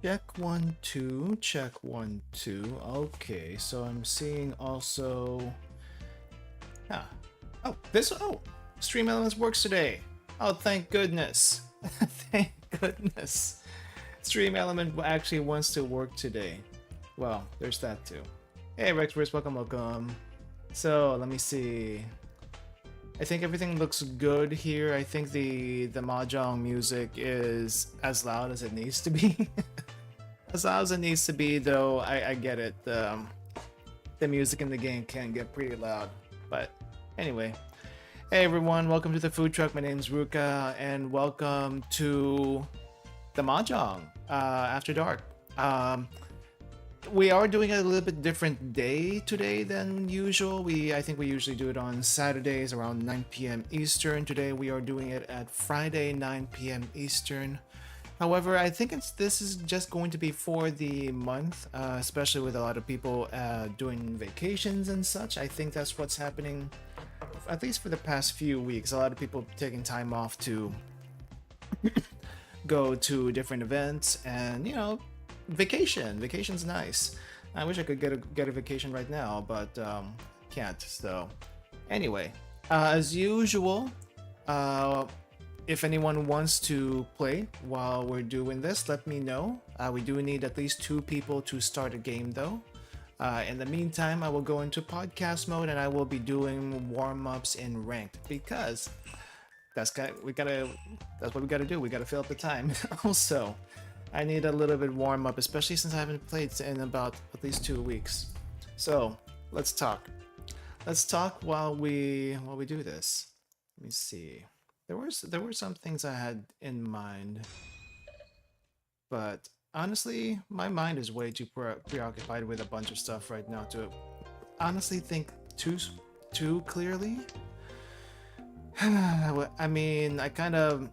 Check 1 2, check 1 2. Okay, so I'm seeing also. Ah, oh, Stream Elements works today. Oh, thank goodness. Thank goodness. Stream Element actually wants to work today. Well, there's that too. Hey, Rexverse, welcome. So let me see. I think everything looks good here. I think the Mahjong music is as loud as it needs to be. As loud as it needs to be, though. I get it. The music in the game can get pretty loud. But anyway, hey everyone, welcome to the food truck. My name's Ruka, and welcome to the Mahjong After Dark. We are doing a little bit different day today than usual. I think we usually do it on Saturdays around 9 p.m. Eastern. Today we are doing it at Friday 9 p.m. Eastern. However, I think this is just going to be for the month, especially with a lot of people doing vacations and such. I think that's what's happening, at least for the past few weeks. A lot of people taking time off to go to different events and, you know, vacation's nice. I wish I could get a vacation right now, but can't. So anyway, as usual, if anyone wants to play while we're doing this, let me know. We do need at least 2 people to start a game though. In the meantime, I will go into podcast mode and I will be doing warm-ups in ranked, because that's what we gotta do. We gotta fill up the time. Also, I need a little bit warm up, especially since I haven't played in about at least 2 weeks. So let's talk. Let's talk while we do this. Let me see. There were some things I had in mind, but honestly, my mind is way too preoccupied with a bunch of stuff right now to honestly think too clearly. I mean, I kind of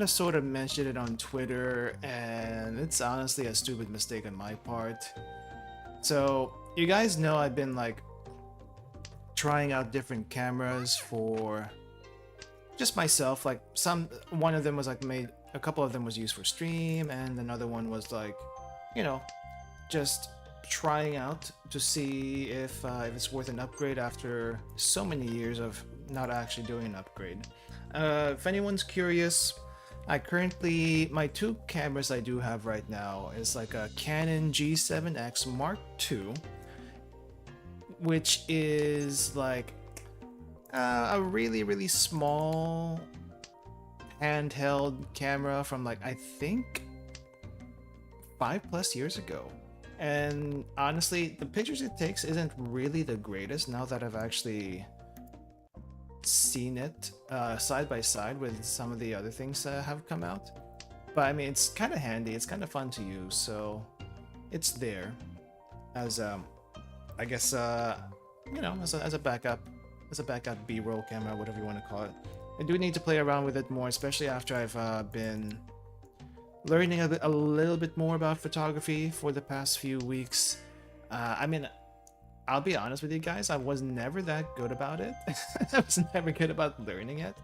sort of mentioned it on Twitter, and it's honestly a stupid mistake on my part. So you guys know I've been like trying out different cameras for just myself. Like one of them was like a couple of them was used for stream, and another one was like, you know, just trying out to see if it's worth an upgrade after so many years of not actually doing an upgrade. If anyone's curious, my 2 cameras I do have right now is like a Canon G7X Mark II, which is like a really small handheld camera from like, I think 5+ years ago. And honestly, the pictures it takes isn't really the greatest now that I've actually seen it side by side with some of the other things that have come out. But I mean, it's kind of handy, it's kind of fun to use, so it's there as I guess you know, as a backup B-roll camera, whatever you want to call it. I do need to play around with it more, especially after I've been learning a little bit more about photography for the past few weeks. I mean, I'll be honest with you guys, I was never that good about it. I was never good about learning it,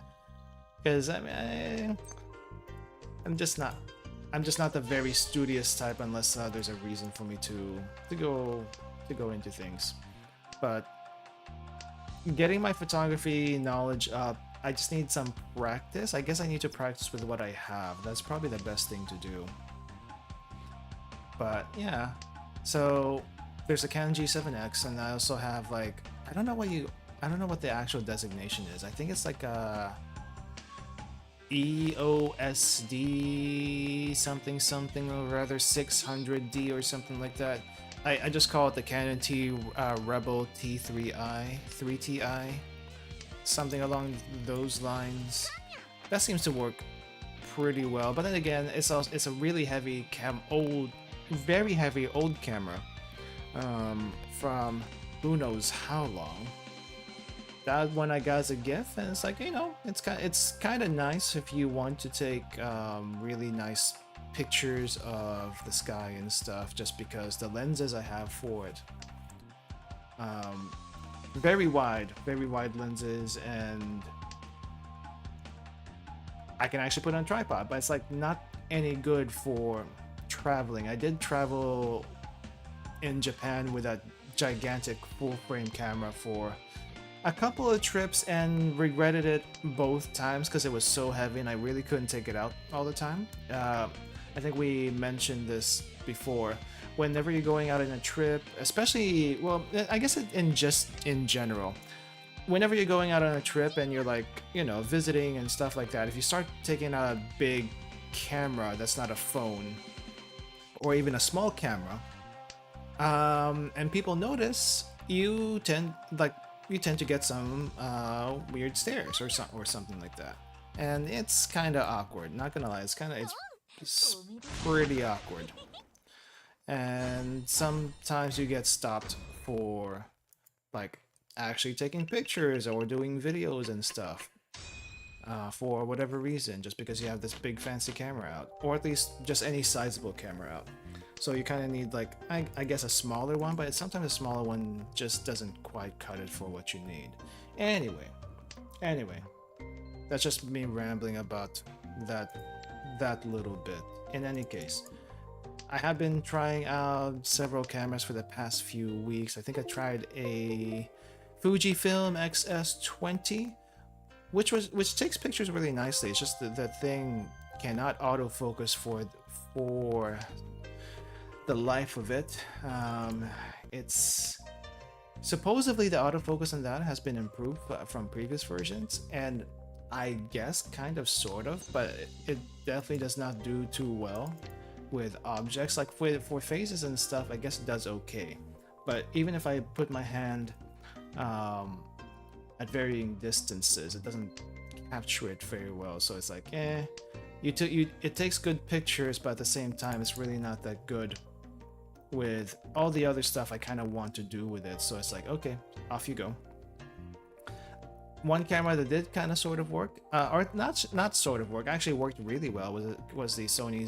because I mean, I'm just not the very studious type unless there's a reason for me to go into things. But getting my photography knowledge up, I just need some practice. I guess I need to practice with what I have. That's probably the best thing to do. But yeah, so there's a Canon G7X, and I also have like, I don't know what the actual designation is. I think it's like a EOSD something, or rather 600D or something like that. I just call it the Canon Rebel T3i, 3Ti, something along those lines. That seems to work pretty well. But then again, it's a really heavy very heavy old camera from who knows how long. That one I got as a gift, and it's like, you know, it's kind of nice if you want to take really nice pictures of the sky and stuff, just because the lenses I have for it, very wide lenses, and I can actually put on a tripod, but it's like not any good for traveling. I did travel in Japan with that gigantic full frame camera for a couple of trips and regretted it both times because it was so heavy and I really couldn't take it out all the time. I think we mentioned this before. Whenever you're going out on a trip, especially, well, I guess in general, whenever you're going out on a trip and you're like, you know, visiting and stuff like that, if you start taking out a big camera that's not a phone or even a small camera, and people notice, you tend to get some weird stares or something like that, and it's kind of awkward. Not gonna lie, it's pretty awkward. And sometimes you get stopped for like actually taking pictures or doing videos and stuff for whatever reason, just because you have this big fancy camera out, or at least just any sizable camera out. So you kind of need, like, I guess a smaller one, but sometimes a smaller one just doesn't quite cut it for what you need. Anyway, that's just me rambling about that little bit. In any case, I have been trying out several cameras for the past few weeks. I think I tried a Fujifilm XS20, which takes pictures really nicely. It's just the thing cannot autofocus for the life of it. It's supposedly the autofocus on that has been improved from previous versions, and I guess kind of sort of, but it definitely does not do too well with objects. Like for faces and stuff, I guess it does okay, but even if I put my hand at varying distances, it doesn't capture it very well. So it's like, it takes good pictures, but at the same time, it's really not that good with all the other stuff I kind of want to do with it. So it's like, okay, off you go. One camera that did kind of sort of work, or not sort of work, actually worked really well, was the Sony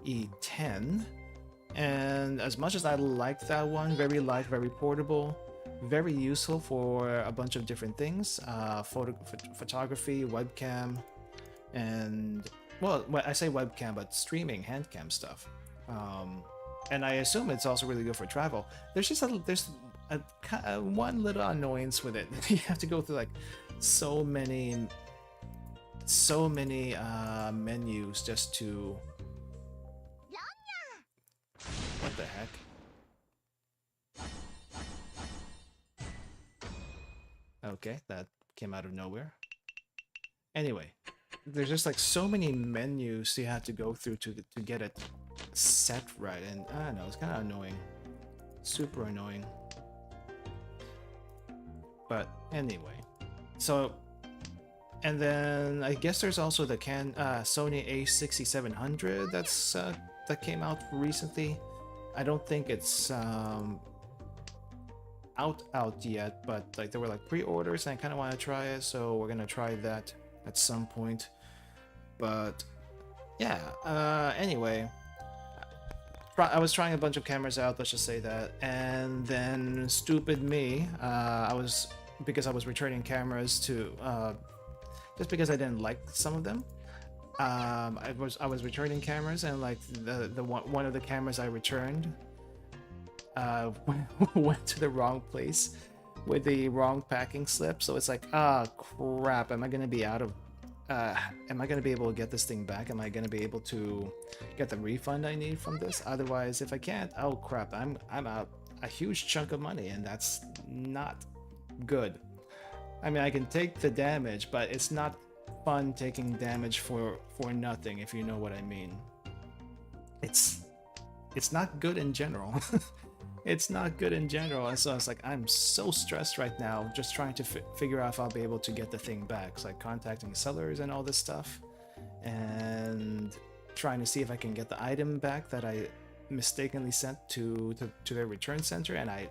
ZV-E10. And as much as I liked that one, very light, very portable, very useful for a bunch of different things, photography, webcam, and, well, I say webcam, but streaming, handcam stuff. And I assume it's also really good for travel. There's just one little annoyance with it. You have to go through like so many menus just to... What the heck? Okay, that came out of nowhere. Anyway, there's just like so many menus you have to go through to get it set right, and I don't know, it's kind of annoying. Super annoying. But anyway, so, and then I guess there's also the Sony a6700 that came out recently. I don't think it's out yet, but like there were like pre-orders and I kind of want to try it, so we're gonna try that at some point. But yeah, anyway, I was trying a bunch of cameras out, let's just say that, and then stupid me, because I was returning cameras to just because I didn't like some of them. I was returning cameras, and like the one of the cameras I returned went to the wrong place with the wrong packing slip. So it's like, crap, am I gonna be able to get this thing back? Am I gonna be able to get the refund I need from this? Otherwise, if I can't, oh crap, I'm out a huge chunk of money, and that's not good. I mean, I can take the damage, but it's not fun taking damage for nothing, if you know what I mean. It's not good in general. It's not good in general, and so it's like, I'm so stressed right now just trying to figure out if I'll be able to get the thing back. It's like contacting sellers and all this stuff, and trying to see if I can get the item back that I mistakenly sent to their return center, and I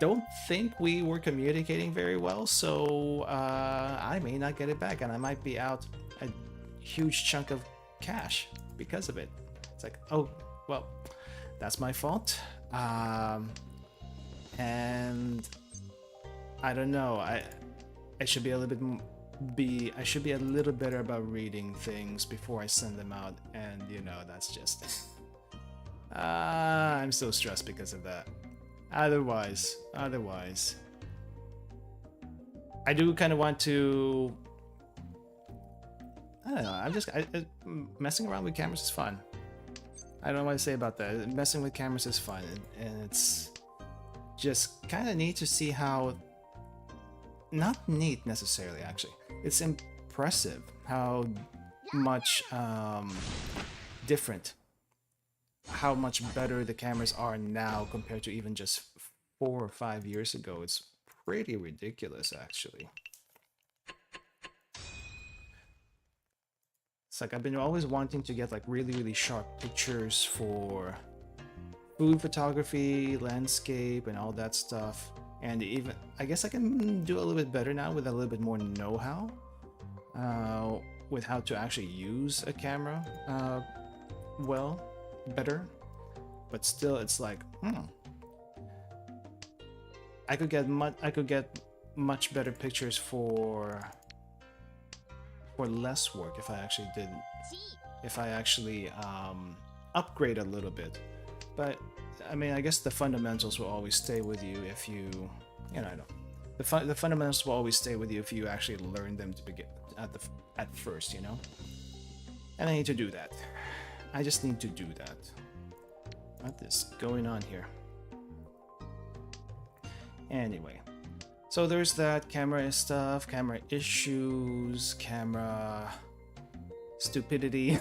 don't think we were communicating very well, so I may not get it back, and I might be out a huge chunk of cash because of it. It's like, oh, well, that's my fault. And I don't know, I should be a little bit I should be a little better about reading things before I send them out, and you know, that's just I'm so stressed because of that. Otherwise, I do kind of want to. I don't know. Messing around with cameras is fun. I don't know what to say about that. Messing with cameras is fun, and it's just kind of neat to see how. Not neat necessarily, actually. It's impressive how much different, how much better the cameras are now compared to even just 4 or 5 years ago. It's pretty ridiculous, actually. It's like I've been always wanting to get like really sharp pictures for food photography, landscape, and all that stuff. And even I guess I can do a little bit better now with a little bit more know-how with how to actually use a camera well, better. But still, it's like I could get much better pictures for less work if I actually upgrade a little bit. But I mean, I guess the fundamentals will always stay with you if you know, the fundamentals will always stay with you if you actually learn them to begin at first, you know. And I need to do that. I just need to do that. What is going on here? Anyway, so there's that camera stuff, camera issues, camera stupidity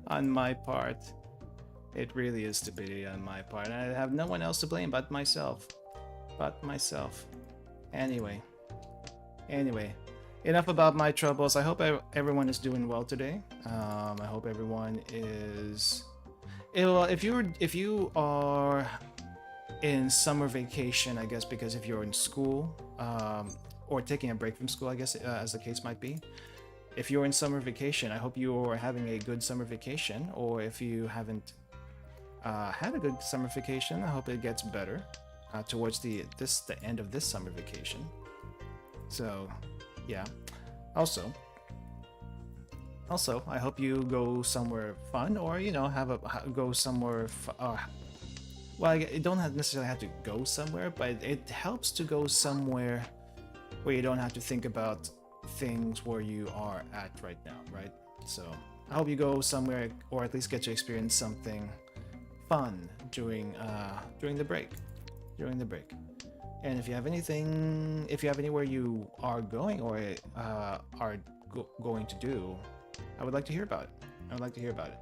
on my part. It really is stupidity on my part. I have no one else to blame but myself. Anyway, enough about my troubles. I hope everyone is doing well today. I hope everyone is. If you are in summer vacation, I guess, because if you're in school or taking a break from school, I guess, as the case might be. If you're in summer vacation, I hope you're having a good summer vacation. Or if you haven't had a good summer vacation, I hope it gets better towards the end of this summer vacation. So, yeah. Also, I hope you go somewhere fun, or you know, go somewhere. Well, you don't necessarily have to go somewhere, but it helps to go somewhere where you don't have to think about things where you are at right now, right? So I hope you go somewhere, or at least get to experience something fun during the break. And if you have anywhere you are going or are going to do, I would like to hear about it.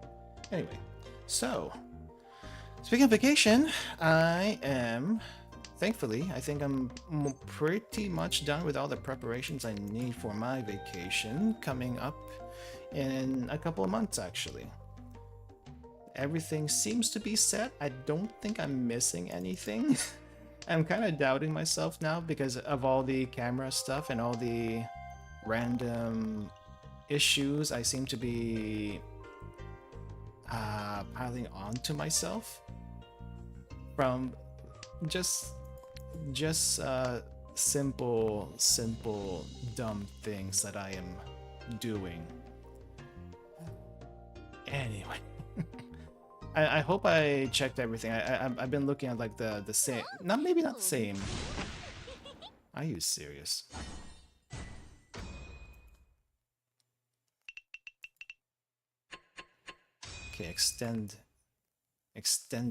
Anyway, so speaking of vacation, I think I'm pretty much done with all the preparations I need for my vacation coming up in a couple of months, actually. Everything seems to be set. I don't think I'm missing anything. I'm kind of doubting myself now because of all the camera stuff and all the random issues I seem to be piling on to myself from just simple dumb things that I am doing. Anyway. I hope I checked everything. I've been looking at like the same, maybe not the same. Are you serious? Okay, extend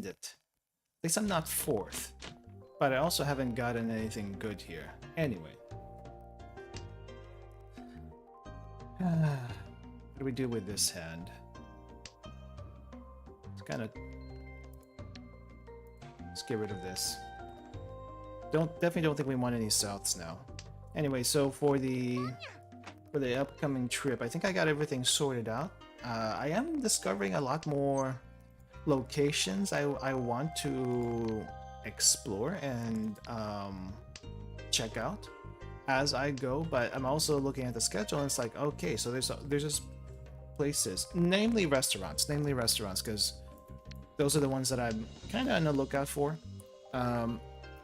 it. At least I'm not fourth, but I also haven't gotten anything good here. Anyway, what do we do with this hand? Let's get rid of this. Definitely don't think we want any souths now. Anyway, so for the upcoming trip, I think I got everything sorted out. I am discovering a lot more locations I want to explore and check out as I go, but I'm also looking at the schedule and it's like, okay, so there's just places, namely restaurants, because those are the ones that I'm kind of on the lookout for.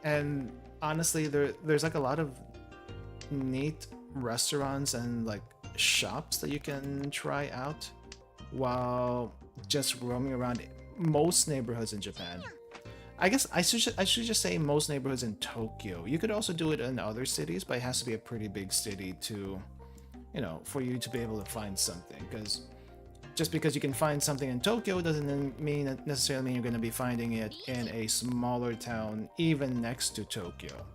And honestly, there's like a lot of neat restaurants and like shops that you can try out while just roaming around most neighborhoods in Japan. I guess I should just say most neighborhoods in Tokyo. You could also do it in other cities, but it has to be a pretty big city to, you know, for you to be able to find something. Because just because you can find something in Tokyo doesn't necessarily mean you're going to be finding it in a smaller town, even next to Tokyo.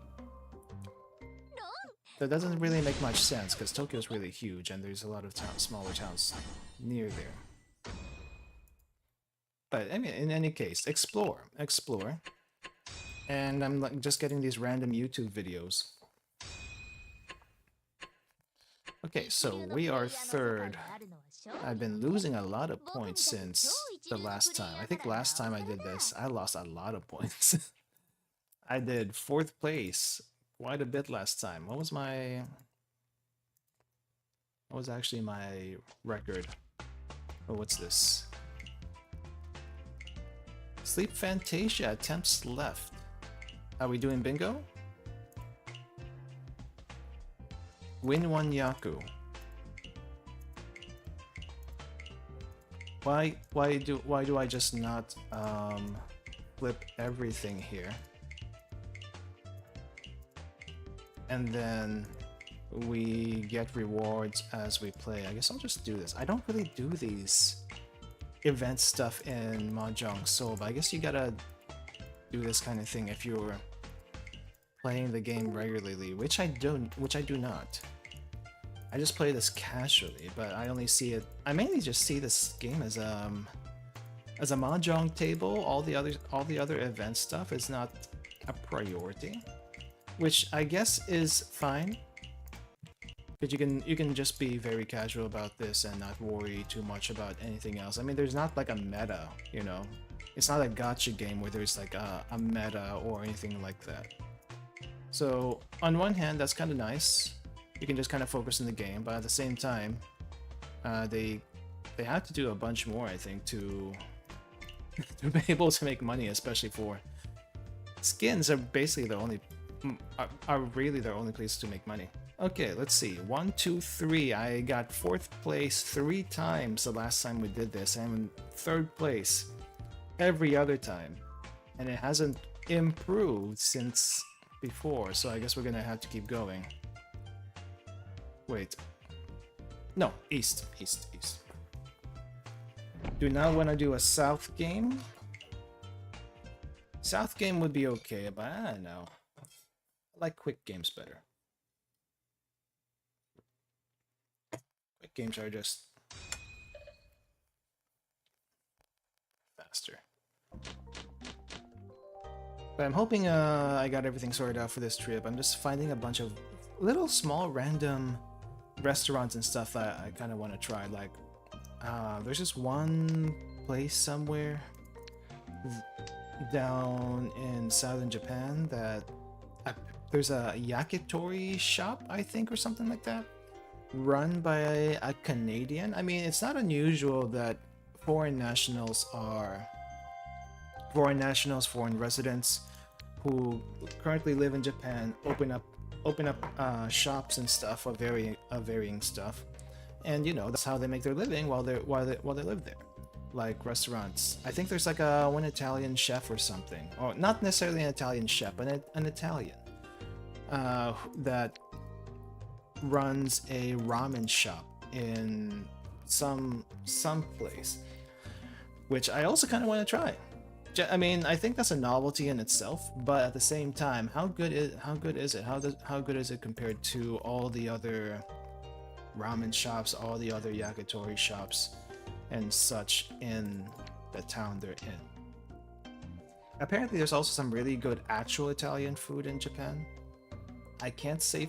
That doesn't really make much sense because Tokyo is really huge and there's a lot of smaller towns near there. But I mean, in any case, explore. And I'm like just getting these random YouTube videos. Okay, so we are third. I've been losing a lot of points since the last time. I think last time I did this, I lost a lot of points. I did 4th place quite a bit last time. What was actually my record? Oh, what's this? Sleep Fantasia, attempts left. Are we doing bingo? Win 1 Yaku. Why do I just not flip everything here? And then we get rewards as we play. I guess I'll just do this. I don't really do these event stuff in Mahjong Soul, but I guess you gotta do this kind of thing if you're playing the game regularly, which I do not. I just play this casually, but I only see it. I mainly just see this game as a Mahjong table. All the other event stuff is not a priority, which I guess is fine. But you can just be very casual about this and not worry too much about anything else. I mean, there's not like a meta, you know. It's not a gacha game where there's like a meta or anything like that. So on one hand, that's kind of nice. You can just kind of focus on the game, but at the same time, they have to do a bunch more, I think, to be able to make money, especially for skins are basically the only are really their only place to make money. Okay, let's see. 1, 2, 3. I got 4th place 3 times the last time we did this, and 3rd place every other time, and it hasn't improved since before. So I guess we're gonna have to keep going. Wait. No, east. Do not want to do a south game. South game would be okay, but I don't know. I like quick games better. Quick games are just faster. But I'm hoping I got everything sorted out for this trip. I'm just finding a bunch of little small random restaurants and stuff that I kind of want to try. Like, there's just one place somewhere down in southern Japan that there's a yakitori shop, I think, or something like that, run by a Canadian. I mean, it's not unusual that foreign residents who currently live in Japan open up shops and stuff of varying stuff, and you know, that's how they make their living while they live there. Like restaurants. I think there's like one Italian chef or something, or not necessarily an Italian chef, but an Italian that runs a ramen shop in some place, which I also kind of want to try. I mean, I think that's a novelty in itself, but at the same time, how good is it? How good is it compared to all the other ramen shops, all the other yakitori shops, and such in the town they're in? Apparently, there's also some really good actual Italian food in Japan. I can't say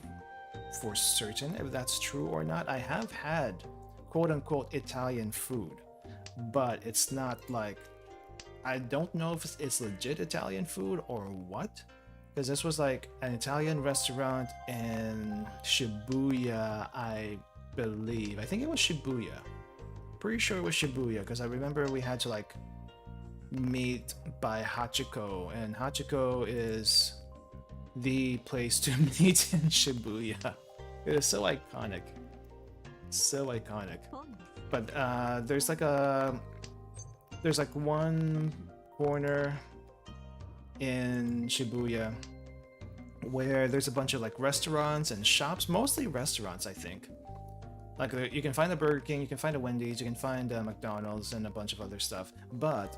for certain if that's true or not. I have had quote-unquote Italian food, but it's not like, I don't know if it's legit Italian food or what, because this was like an Italian restaurant in Shibuya, I believe. I think it was Shibuya. Pretty sure it was Shibuya, because I remember we had to like meet by Hachiko, and Hachiko is the place to meet in Shibuya. It is so iconic. So iconic. But there's like one corner in Shibuya where there's a bunch of like restaurants and shops, mostly restaurants, I think. Like you can find a Burger King, you can find a Wendy's, you can find a McDonald's and a bunch of other stuff. But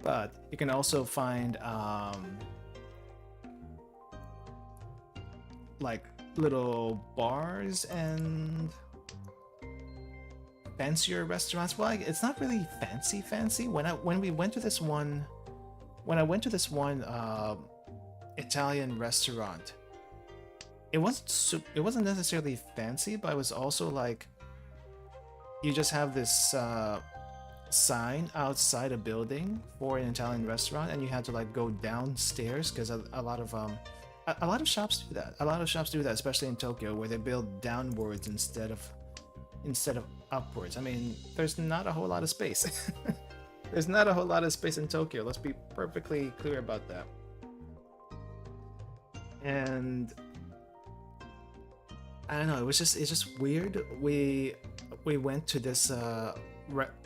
but you can also find like little bars and fancier restaurants. Well, it's not really fancy. When we went to this one, when I went to this one Italian restaurant, it wasn't necessarily fancy, but it was also like you just have this sign outside a building for an Italian restaurant, and you had to like go downstairs because a lot of shops do that. A lot of shops do that, especially in Tokyo, where they build downwards instead of upwards. I mean, there's not a whole lot of space. There's not a whole lot of space in Tokyo. Let's be perfectly clear about that. And I don't know. It's just weird. We went to this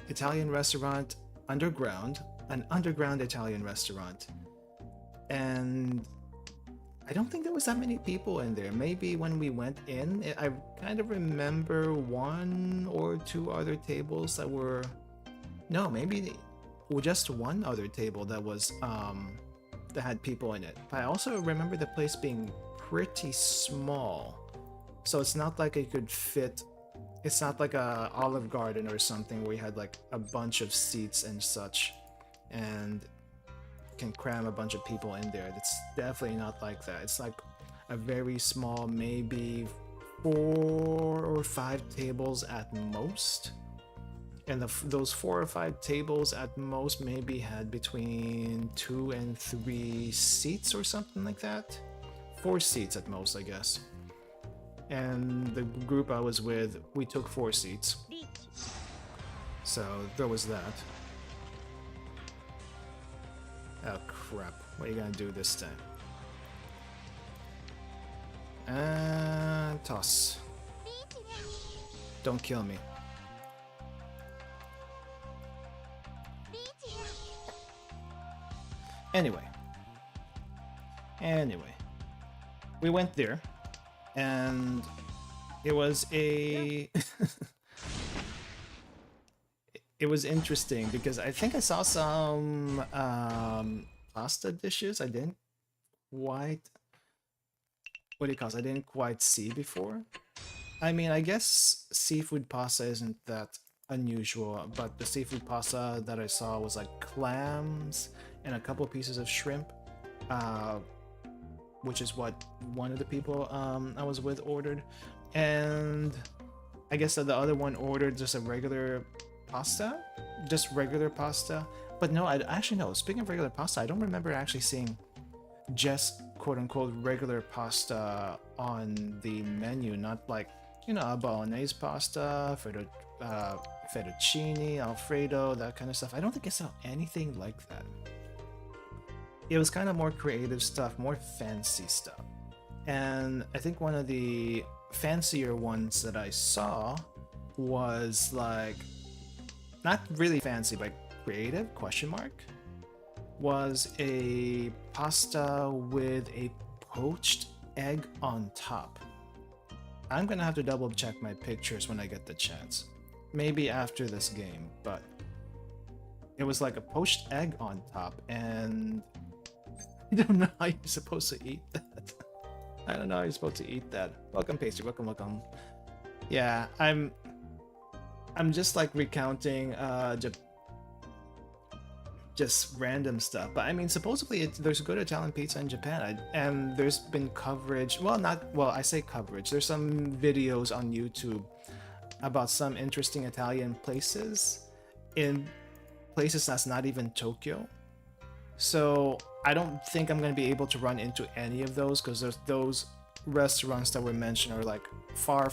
Italian restaurant underground, an underground Italian restaurant, and I don't think there was that many people in there. Maybe when we went in, I kind of remember one or two other tables that were, no, maybe just one other table that was that had people in it. I also remember the place being pretty small, so it's not like it could fit. It's not like a Olive Garden or something where you had like a bunch of seats and such, and can cram a bunch of people in there. It's definitely not like that. It's like a very small, maybe 4 or 5 tables at most, and those 4 or 5 tables at most maybe had between 2 and 3 seats or something like that. 4 seats at most, I guess. And the group I was with, we took 4 seats, so there was that. Oh crap, what are you gonna do this time? And toss. Don't kill me. Anyway, we went there, and it was a it was interesting because I think I saw some pasta dishes I didn't quite, what do you call it? I didn't quite see before. I mean, I guess seafood pasta isn't that unusual, but the seafood pasta that I saw was like clams and a couple pieces of shrimp, which is what one of the people I was with ordered, and I guess that the other one ordered just a regular pasta, but no, I actually no. Speaking of regular pasta, I don't remember actually seeing just quote-unquote regular pasta on the menu, not like, you know, a bolognese pasta, fettuccine, alfredo, that kind of stuff. I don't think I saw anything like that. It was kind of more creative stuff, more fancy stuff. And I think one of the fancier ones that I saw was like, not really fancy, but creative, question mark, was a pasta with a poached egg on top. I'm gonna have to double check my pictures when I get the chance. Maybe after this game, but it was like a poached egg on top, and I don't know how you're supposed to eat that. I don't know how you're supposed to eat that. Welcome, Pastry. Welcome. Yeah, I'm just like recounting just random stuff, but I mean, supposedly there's good Italian pizza in Japan, and there's been coverage. I say coverage. There's some videos on YouTube about some interesting Italian places in places that's not even Tokyo. So I don't think I'm going to be able to run into any of those, because those restaurants that were mentioned are like far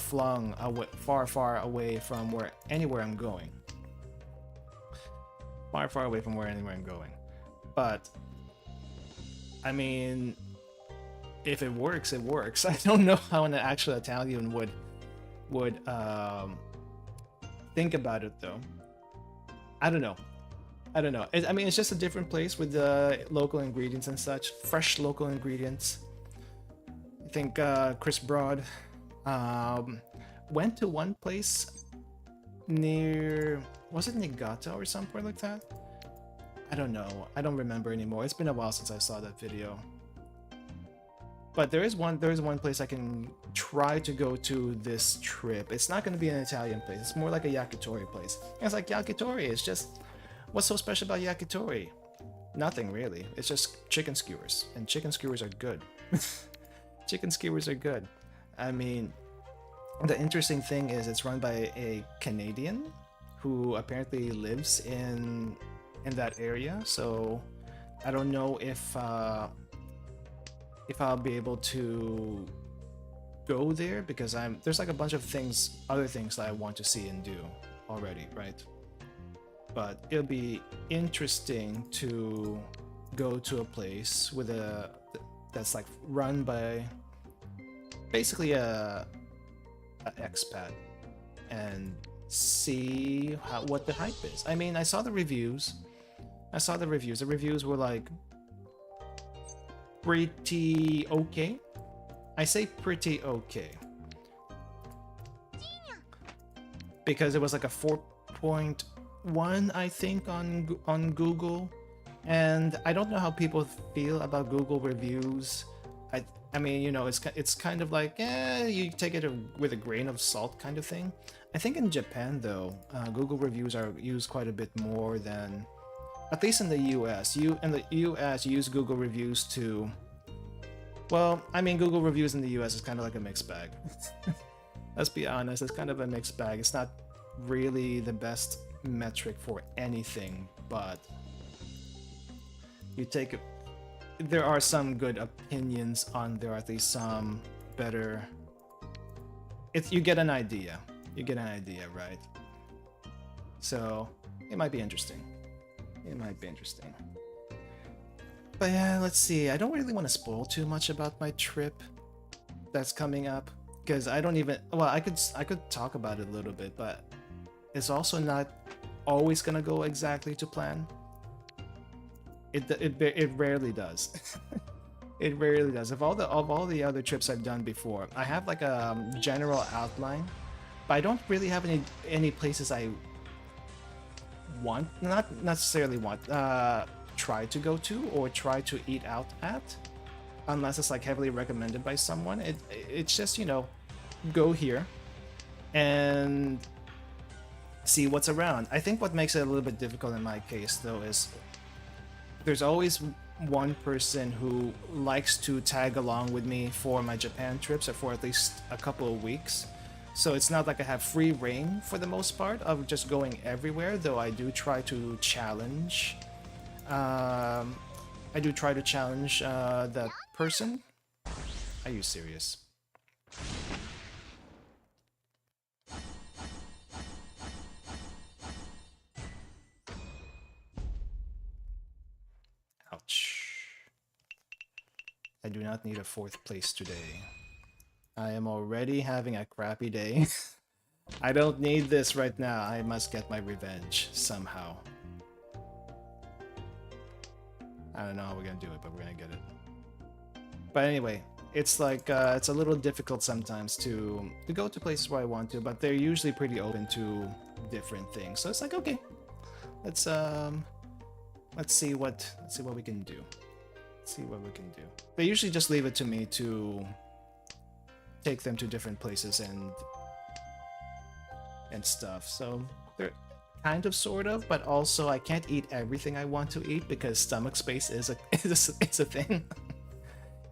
away from anywhere I'm going. Far away from anywhere I'm going. But I mean, if it works, it works. I don't know how an actual Italian would think about it though. I don't know. I don't know. I mean, it's just a different place with the local ingredients and such, fresh local ingredients. I think Chris Broad went to one place near, was it Niigata or somewhere like that? I don't know. I don't remember anymore. It's been a while since I saw that video. But there is one place I can try to go to this trip. It's not going to be an Italian place. It's more like a yakitori place. And it's like yakitori. It's just, what's so special about yakitori? Nothing really. It's just chicken skewers, and chicken skewers are good. Chicken skewers are good. I mean, the interesting thing is it's run by a Canadian who apparently lives in that area. So I don't know if I'll be able to go there, because there's like a bunch of other things that I want to see and do already, right? But it'll be interesting to go to a place with that's like run by basically a expat and see what the hype is. I mean, I saw the reviews. The reviews were like pretty okay. I say pretty okay because it was like a 4.1, I think, on Google, and I don't know how people feel about Google reviews. I mean, you know, it's kind of like, you take it with a grain of salt kind of thing. I think in Japan though, Google reviews are used quite a bit more than, at least in the US. In the US use Google reviews to, well, I mean, Google reviews in the US is kind of like a mixed bag. Let's be honest, it's kind of a mixed bag. It's not really the best metric for anything, but you take it. There are some good opinions on there, at least some better. You get an idea. You get an idea, right? So it might be interesting. It might be interesting. But yeah, let's see. I don't really want to spoil too much about my trip that's coming up, because I don't even. Well, I could talk about it a little bit, but it's also not always gonna go exactly to plan. It rarely does. It rarely does. Of all the other trips I've done before, I have like a general outline, but I don't really have any places I want, not necessarily want, try to go to or try to eat out at, unless it's like heavily recommended by someone. It's just, you know, go here and see what's around. I think what makes it a little bit difficult in my case though is there's always one person who likes to tag along with me for my Japan trips, or for at least a couple of weeks. So it's not like I have free reign for the most part of just going everywhere, though I do try to challenge. That person. Are you serious? Ouch. I do not need a 4th place today. I am already having a crappy day. I don't need this right now. I must get my revenge somehow. I don't know how we're gonna do it, but we're gonna get it. But anyway, it's like it's a little difficult sometimes to go to places where I want to, but they're usually pretty open to different things. So it's like, okay, let's see what we can do. Let's see what we can do. They usually just leave it to me to take them to different places and stuff. So they're kind of, sort of, but also I can't eat everything I want to eat because stomach space is a thing.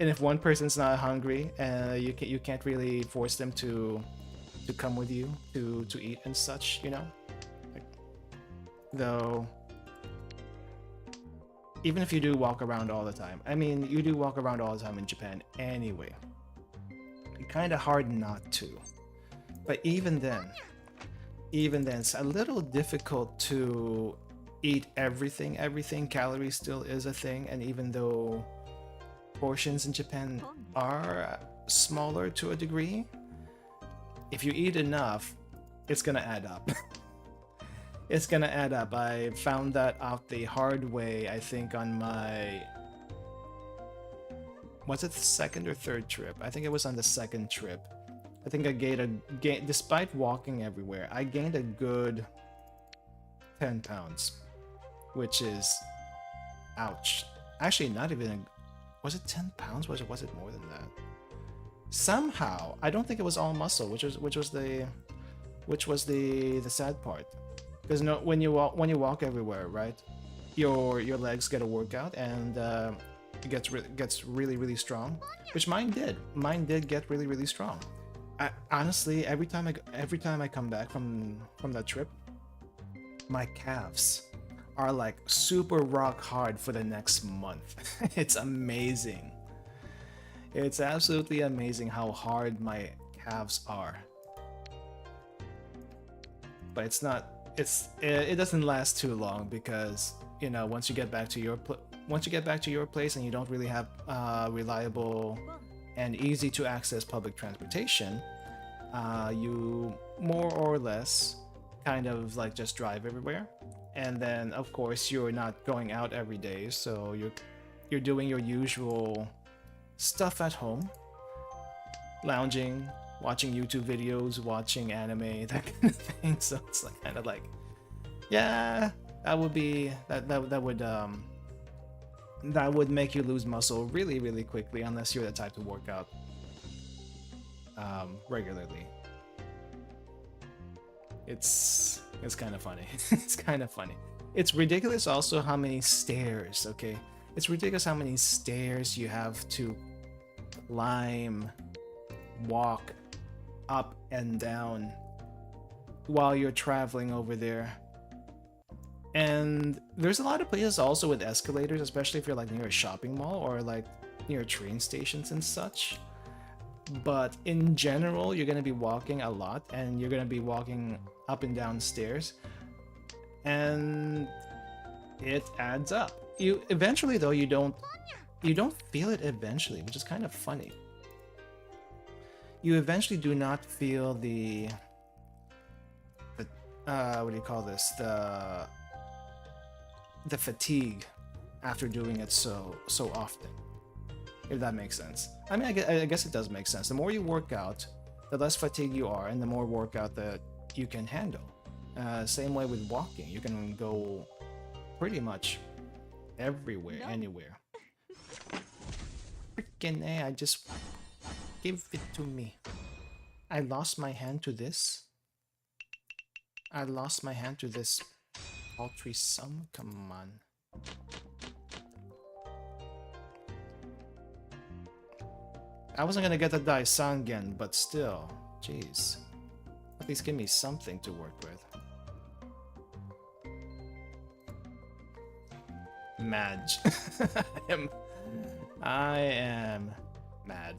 And if one person's not hungry, you can't really force them to come with you to eat and such, you know. Like, though, even if you do walk around all the time, I mean, you do walk around all the time in Japan anyway. It's kind of hard not to. But even then, it's a little difficult to eat everything. Calories still is a thing, and even though portions in Japan are smaller to a degree. If you eat enough, it's gonna add up. It's gonna add up. I found that out the hard way, I think, on my... Was it the second or third trip? I think it was on the second trip. I think I gained despite walking everywhere, I gained a good 10 pounds, which is... ouch. Actually, not even... Was it 10 pounds? Was it more than that? Somehow, I don't think it was all muscle, which was the sad part. Because no, when you walk everywhere, right, your legs get a workout and it gets really strong, which mine did. Mine did get really strong. Honestly, every time I come back from that trip, my calves are like super rock hard for the next month. It's amazing. It's absolutely amazing how hard my calves are. But it doesn't last too long because, you know, once you get back to your place and you don't really have reliable and easy to access public transportation, you more or less kind of like just drive everywhere. And then of course you're not going out every day, so you're doing your usual stuff at home, lounging, watching YouTube videos, watching anime, that kind of thing. So it's like kind of like, yeah, that would make you lose muscle really quickly unless you're the type to work out regularly. It's kind of funny. It's kind of funny. It's ridiculous also how many stairs, okay? It's ridiculous how many stairs you have to climb, walk up and down while you're traveling over there. And there's a lot of places also with escalators, especially if you're like near a shopping mall or like near train stations and such. But in general, you're going to be walking a lot and you're going to be walking up and down stairs, and it adds up. You eventually, though, you don't feel it eventually, which is kind of funny. You eventually do not feel the what do you call this, the fatigue after doing it so often, if that makes sense. I mean, I guess it does make sense. The more you work out, the less fatigued you are and the more workout that you can handle. Same way with walking, you can go pretty much everywhere, anywhere. Freaking A, I just give it to me. I lost my hand to this. I lost my hand to this paltry sum. Come on. I wasn't gonna get the Daisangen, but still, jeez. At least give me something to work with. Madge. I am mad.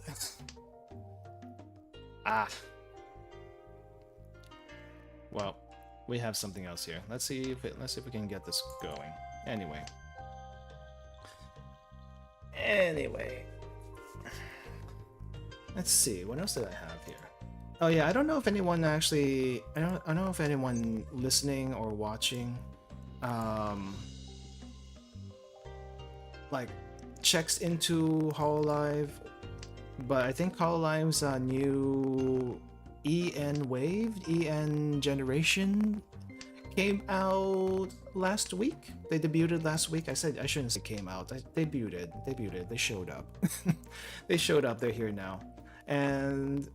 Ah. Well, we have something else here. Let's see if we can get this going. Anyway. Let's see, what else did I have here? Oh yeah, I don't know if anyone actually, I don't know if anyone listening or watching like checks into HoloLive, but I think HoloLive's new EN generation came out last week. They debuted last week. I shouldn't say came out. They debuted. They showed up. They showed up. They're here now. And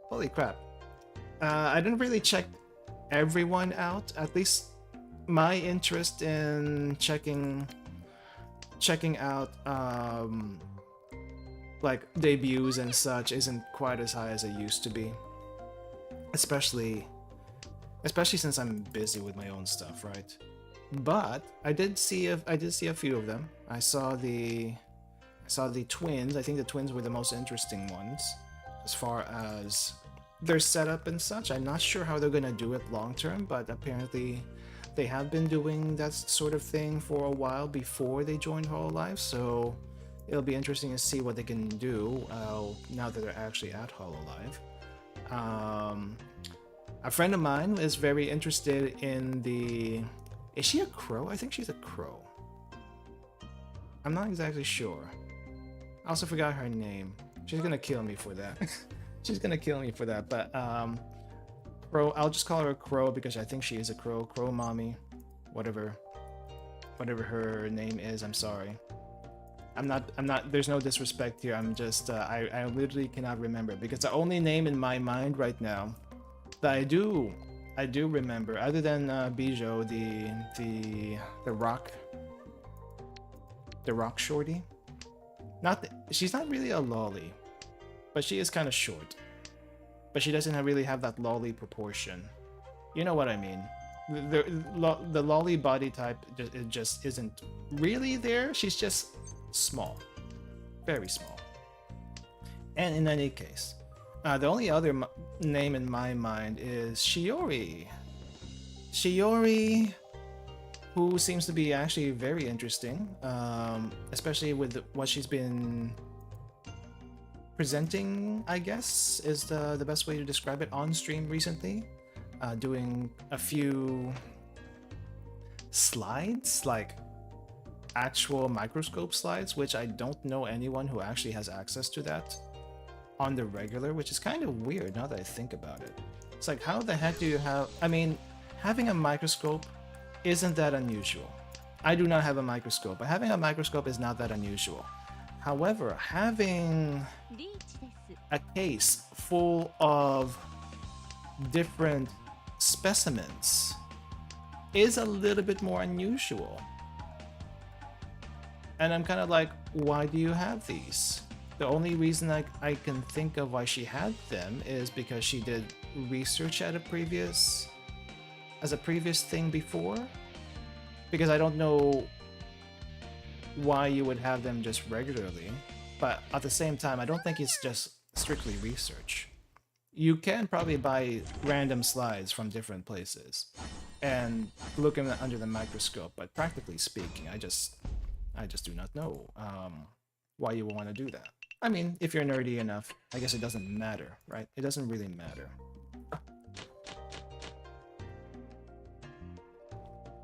holy crap. I didn't really check everyone out. At least my interest in checking out like debuts and such isn't quite as high as it used to be. Especially since I'm busy with my own stuff, right? But I did see a few of them. I saw the twins. I think the twins were the most interesting ones as far as their setup and such. I'm not sure how they're gonna do it long term, but apparently they have been doing that sort of thing for a while before they joined HoloLive, so It'll be interesting to see what they can do now that they're actually at Hololive. A friend of mine is very interested in the... Is she a crow? I think she's a crow. I'm not exactly sure. I also forgot her name. She's gonna kill me for that. She's gonna kill me for that, but Crow, I'll just call her a crow because I think she is a crow. Crow mommy. Whatever her name is, I'm sorry. I'm not, there's no disrespect here, I'm just, I literally cannot remember, because the only name in my mind right now that I do remember, other than Bijou, the rock shorty. She's not really a lolly, but she is kind of short. But she doesn't really have that lolly proportion. You know what I mean? The lolly body type just isn't really there. She's just small, very small. And in any case, the only other name in my mind is Shiori. Shiori, who seems to be actually very interesting, especially with what she's been presenting, I guess, is the best way to describe it, on stream recently. Doing a few slides, like actual microscope slides, which I don't know anyone who actually has access to that on the regular, which is kind of weird now that I think about it. It's like, how the heck do you have... I mean, having a microscope isn't that unusual. I do not have a microscope, but having a microscope is not that unusual. However, having a case full of different specimens is a little bit more unusual. And I'm kind of like, why do you have these? The only reason I can think of why she had them is because she did research at a previous thing before. Because I don't know why you would have them just regularly, but at the same time, I don't think it's just strictly research. You can probably buy random slides from different places and look under the microscope, but practically speaking, I just do not know why you would want to do that. I mean, if you're nerdy enough, I guess it doesn't matter, right? It doesn't really matter.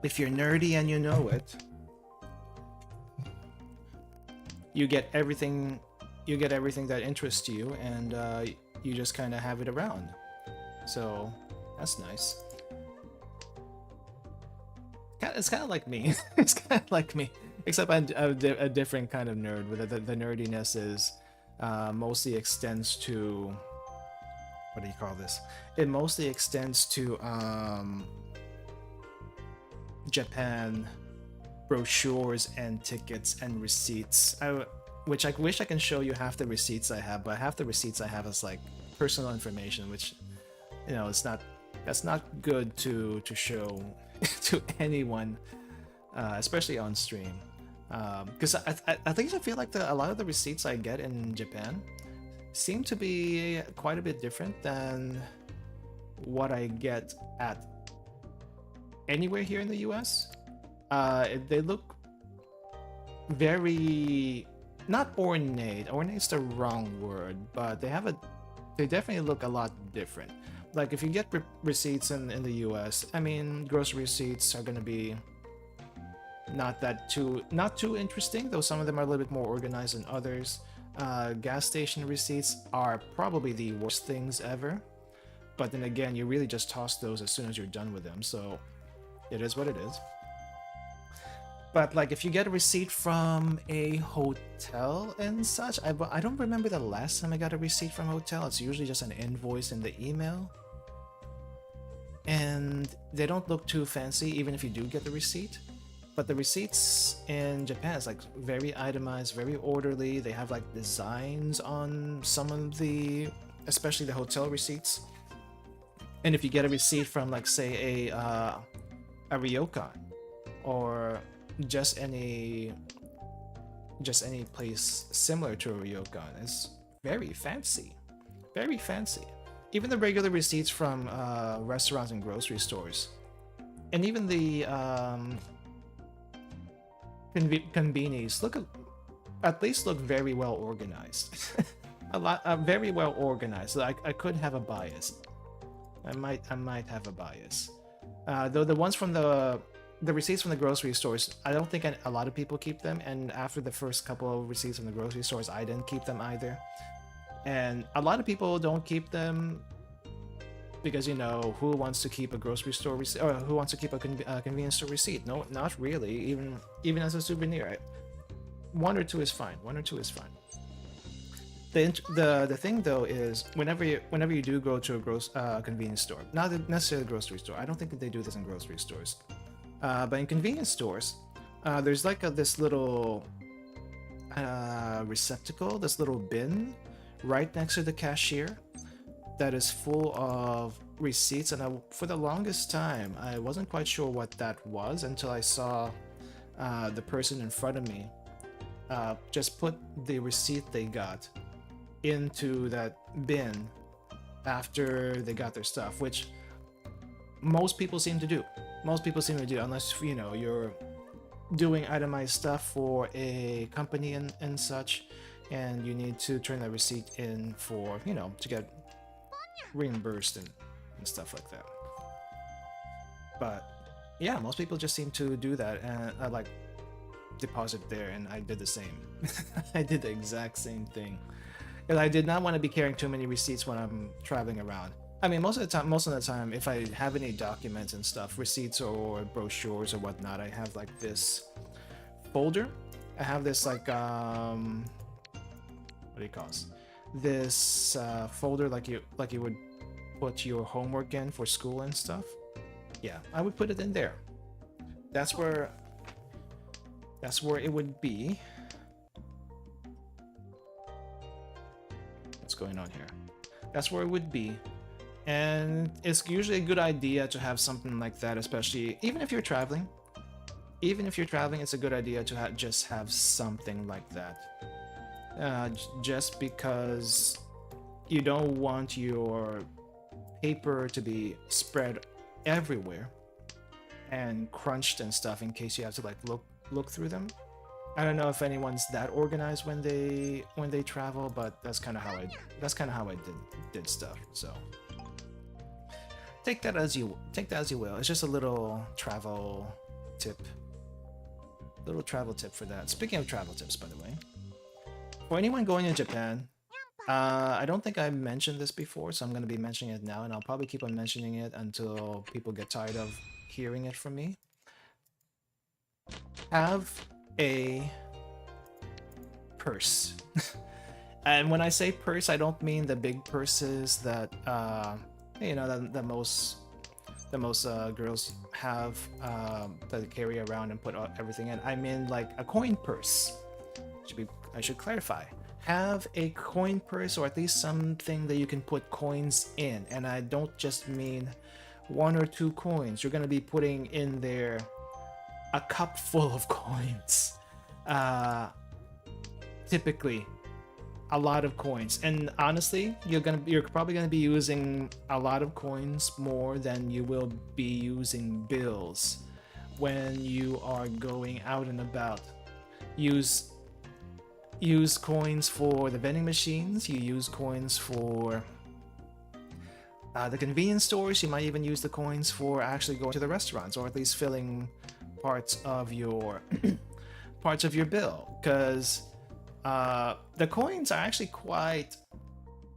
If you're nerdy and you know it, you get everything that interests you, and you just kind of have it around. So that's nice. It's kind of like me. It's kind of like me, except I'm a different kind of nerd. Where the nerdiness is mostly extends to, what do you call this? It mostly extends to Japan brochures and tickets and receipts. Which I wish I can show you half the receipts I have, but half the receipts I have is like personal information, which, you know, that's not good to show to anyone, especially on stream. Because I feel like a lot of the receipts I get in Japan seem to be quite a bit different than what I get at anywhere here in the US. They look very, not ornate. Ornate's the wrong word, but they definitely look a lot different. Like if you get receipts in the US, I mean, grocery receipts are gonna be not too interesting, though some of them are a little bit more organized than others. Gas station receipts are probably the worst things ever, but then again, you really just toss those as soon as you're done with them, so it is what it is. But like if you get a receipt from a hotel and such, I don't remember the last time I got a receipt from a hotel. It's usually just an invoice in the email. And they don't look too fancy even if you do get the receipt. But the receipts in Japan is like very itemized, very orderly. They have like designs on some of the, especially the hotel receipts. And if you get a receipt from like say a ryokan or just any place similar to a ryokan, is very fancy, very fancy. Even the regular receipts from restaurants and grocery stores, and even the konbinis at least look very well organized. Very well organized. Like I could have a bias. I might have a bias. Though the ones from the receipts from the grocery stores, I don't think a lot of people keep them. And after the first couple of receipts from the grocery stores, I didn't keep them either. And a lot of people don't keep them because, you know, who wants to keep a grocery store receipt, or who wants to keep a convenience store receipt? No, not really. Even as a souvenir, one or two is fine. One or two is fine. The thing though is whenever you do go to a convenience store, not necessarily a grocery store. I don't think that they do this in grocery stores, but in convenience stores, there's like this little receptacle, this little bin right next to the cashier that is full of receipts. And for the longest time, I wasn't quite sure what that was until I saw the person in front of me just put the receipt they got into that bin after they got their stuff, which most people seem to do. Most people seem to do, unless, you know, you're doing itemized stuff for a company and such, and you need to turn that receipt in for, you know, to get reimbursed and stuff like that. But yeah, most people just seem to do that, and like deposit there, and I did the same. I did the exact same thing. And I did not want to be carrying too many receipts when I'm traveling around. I mean, most of the time, if I have any documents and stuff, receipts or brochures or whatnot, I have like this folder. I have this like what do you call this? This folder like you would put your homework in for school and stuff. Yeah, I would put it in there. That's where it would be. What's going on here? That's where it would be. And it's usually a good idea to have something like that, especially even if you're traveling. Even if you're traveling, it's a good idea to just have something like that. Just because you don't want your paper to be spread everywhere and crunched and stuff in case you have to like look through them. I don't know if anyone's that organized when they travel, but that's kind of how I did stuff. So take that as you will. It's just a little travel tip. Little travel tip for that. Speaking of travel tips, by the way, for anyone going to Japan, I don't think I mentioned this before, so I'm going to be mentioning it now, and I'll probably keep on mentioning it until people get tired of hearing it from me. Have a purse. And when I say purse, I don't mean the big purses that you know, that most girls have that they carry around and put everything in. I mean like a coin purse. I should clarify. Have a coin purse, or at least something that you can put coins in. And I don't just mean 1 or 2 coins. You're going to be putting in there a cup full of coins. Typically a lot of coins, and honestly, you're probably gonna be using a lot of coins more than you will be using bills when you are going out and about. Use coins for the vending machines. You use coins for the convenience stores. You might even use the coins for actually going to the restaurants, or at least filling parts of your bill, because the coins are actually quite,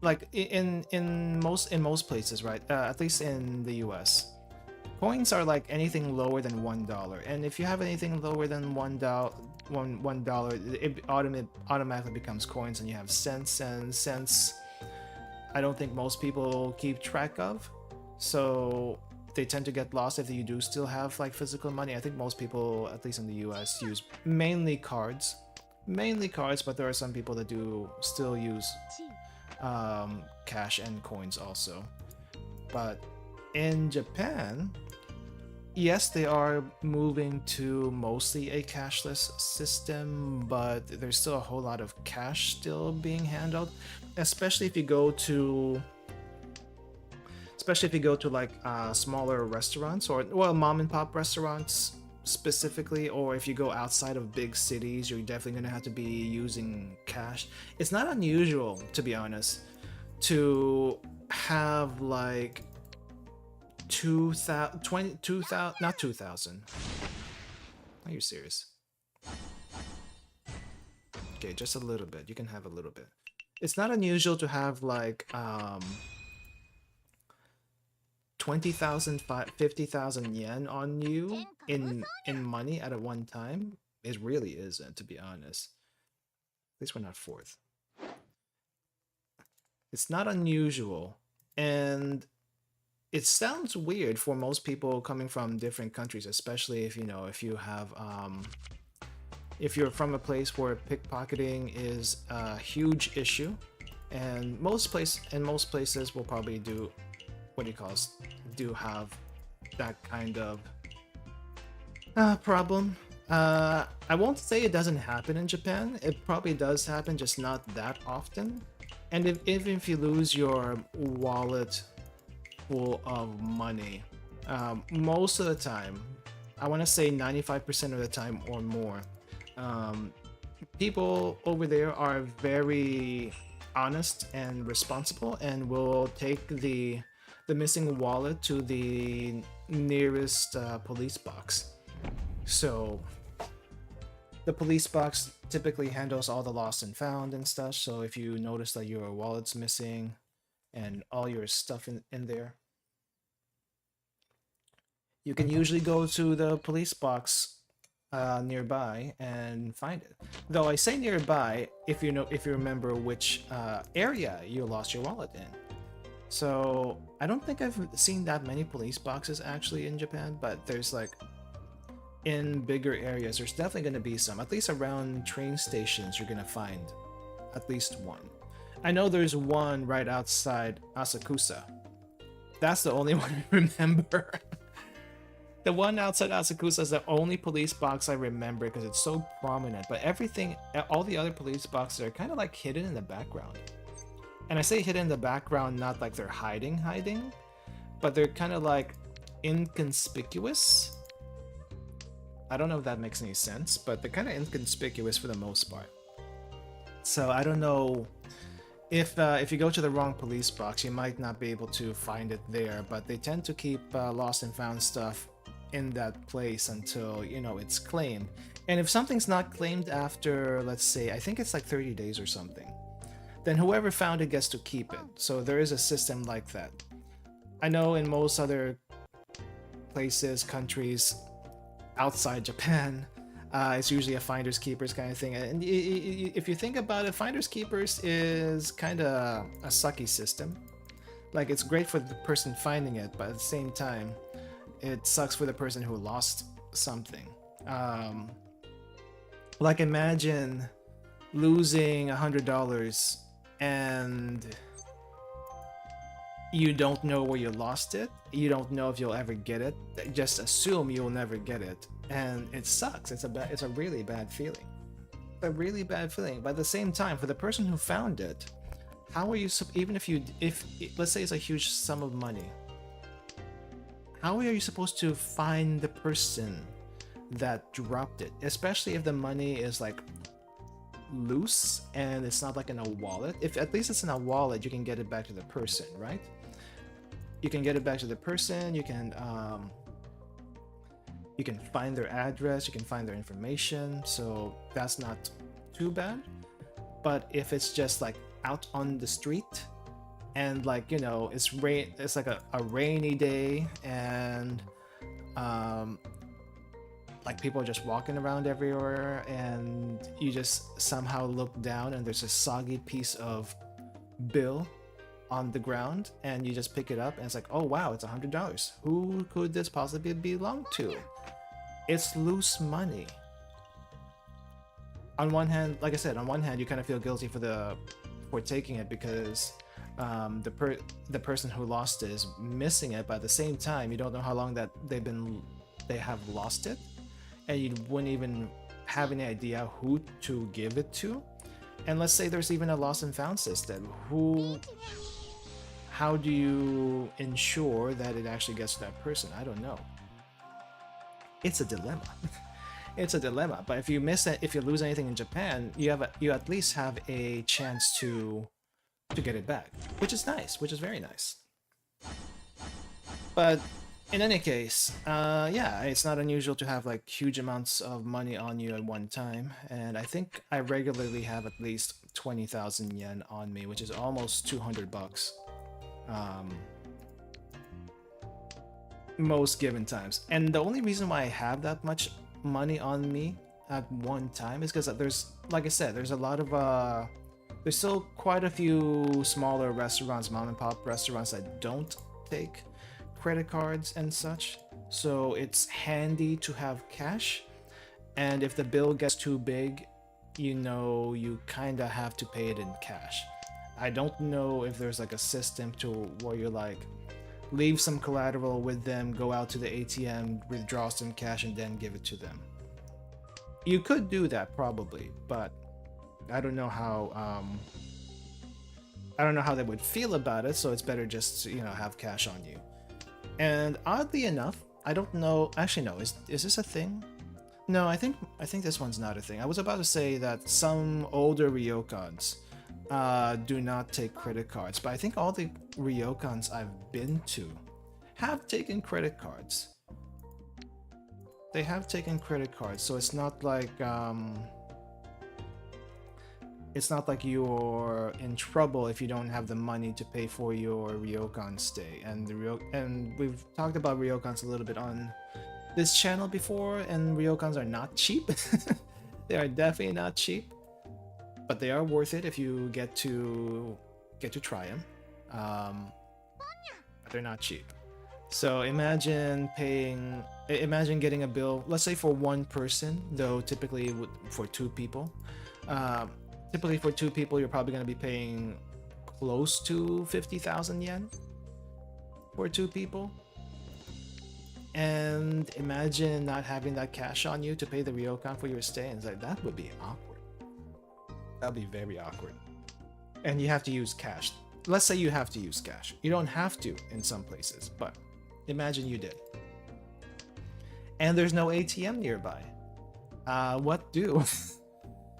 like, in most places, right? At least in the US, coins are like anything lower than $1, and if you have anything lower than $1, it automatically becomes coins, and you have cents, and cents I don't think most people keep track of, so they tend to get lost if you do still have like physical money. I think most people, at least in the US, use mainly cards, but there are some people that do still use cash and coins also. But in Japan, yes, they are moving to mostly a cashless system, but there's still a whole lot of cash still being handled, especially if you go to like smaller restaurants, or, well, mom and pop restaurants specifically, or if you go outside of big cities, you're definitely gonna have to be using cash. It's not unusual, to be honest, to have like 2,000, not 2,000. Are you serious? Okay, just a little bit. You can have a little bit. It's not unusual to have like 20,000, 50,000 yen on you in money at a one time. It really isn't, to be honest. At least we're not fourth. It's not unusual, and it sounds weird for most people coming from different countries, especially if if you have if you're from a place where pickpocketing is a huge issue, and most places will probably do do have that kind of problem. I won't say it doesn't happen in Japan. It probably does happen, just not that often. And even if you lose your wallet full of money, most of the time, I want to say 95% of the time or more, people over there are very honest and responsible and will take the missing wallet to the nearest police box. So the police box typically handles all the lost and found and stuff. So if you notice that your wallet's missing and all your stuff in there, you can usually go to the police box nearby and find it. Though I say nearby if you remember which area you lost your wallet in. So I don't think I've seen that many police boxes actually in Japan, but there's like, in bigger areas, there's definitely going to be some. At least around train stations, you're going to find at least one. I know there's one right outside Asakusa. That's the only one I remember. The one outside Asakusa is the only police box I remember because it's so prominent. But everything, all the other police boxes are kind of like hidden in the background. And I say hidden in the background, not like they're hiding, but they're kind of like inconspicuous. I don't know if that makes any sense, but they're kind of inconspicuous for the most part. So I don't know if you go to the wrong police box, you might not be able to find it there, but they tend to keep lost and found stuff in that place until, it's claimed. And if something's not claimed after, let's say, I think it's like 30 days or something, then whoever found it gets to keep it. So there is a system like that. I know in most other places, countries, outside Japan, it's usually a finders keepers kind of thing. And if you think about it, finders keepers is kind of a sucky system. Like, it's great for the person finding it, but at the same time, it sucks for the person who lost something. Like, imagine losing $100 and you don't know where you lost it. You don't know if you'll ever get it. Just assume you'll never get it, and it sucks. It's a really bad feeling. A really bad feeling. But at the same time, for the person who found it, how are you? Even if let's say it's a huge sum of money, how are you supposed to find the person that dropped it? Especially if the money is like loose and it's not like in a wallet. If at least it's in a wallet, you can get it back to the person, right? You can get it back to the person. You can find their address. You can find their information. So that's not too bad. But if it's just like out on the street and like it's like a rainy day and like people are just walking around everywhere and you just somehow look down and there's a soggy piece of bill on the ground and you just pick it up and it's like, oh wow, it's $100. Who could this possibly belong to? It's loose money. On one hand, like I said, on one hand you kind of feel guilty for taking it because the person who lost it is missing it, but at the same time you don't know how long that they have lost it, and you wouldn't even have any idea who to give it to. And let's say there's even a lost and found system. How do you ensure that it actually gets to that person? I don't know. it's a dilemma. It's a dilemma. But if you miss it, if you lose anything in Japan, you at least have a chance to get it back, which is nice, which is very nice. But in any case, yeah, it's not unusual to have like huge amounts of money on you at one time, and I think I regularly have at least 20,000 yen on me, which is almost 200 bucks. Most given times. And the only reason why I have that much money on me at one time is because there's, like I said, there's a lot of there's still quite a few smaller restaurants, mom and pop restaurants that don't take credit cards and such, so it's handy to have cash. And if the bill gets too big, you know, you kind of have to pay it in cash. I don't know if there's like a system to where you like leave some collateral with them, go out to the ATM, withdraw some cash, and then give it to them. You could do that probably, but I don't know how they would feel about it, so it's better just to, you know, have cash on you. And oddly enough, I don't know, actually no, is this a thing? No, I think this one's not a thing. I was about to say that some older ryokans do not take credit cards, but I think all the ryokans I've been to have taken credit cards. They have taken credit cards, so it's not like you're in trouble if you don't have the money to pay for your ryokan stay. And we've talked about ryokans a little bit on this channel before, and ryokans are not cheap. They are definitely not cheap, but they are worth it if you get to try them. But they're not cheap. So imagine getting a bill, let's say for one person, though typically for two people. Typically for two people, you're probably going to be paying close to 50,000 yen for two people. And imagine not having that cash on you to pay the ryokan for your stay. And it's like, that would be awkward. That would be very awkward. And you have to use cash. Let's say you have to use cash. You don't have to in some places, but imagine you did. And there's no ATM nearby. What do?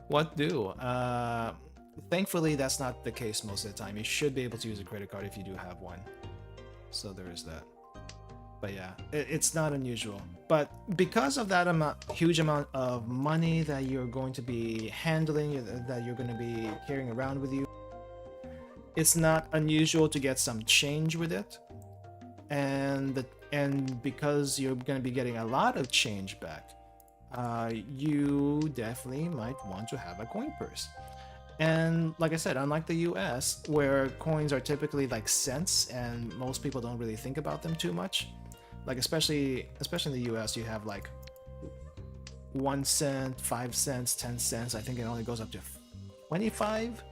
What do? Thankfully, that's not the case most of the time. You should be able to use a credit card if you do have one. So there is that. But yeah, it's not unusual. But because of that huge amount of money that you're going to be handling, that you're going to be carrying around with you, it's not unusual to get some change with it. And because you're going to be getting a lot of change back, you definitely might want to have a coin purse. And like I said, unlike the US, where coins are typically like cents and most people don't really think about them too much, like especially in the US, you have like 1 cent, 5 cents, 10 cents. I think it only goes up to 25.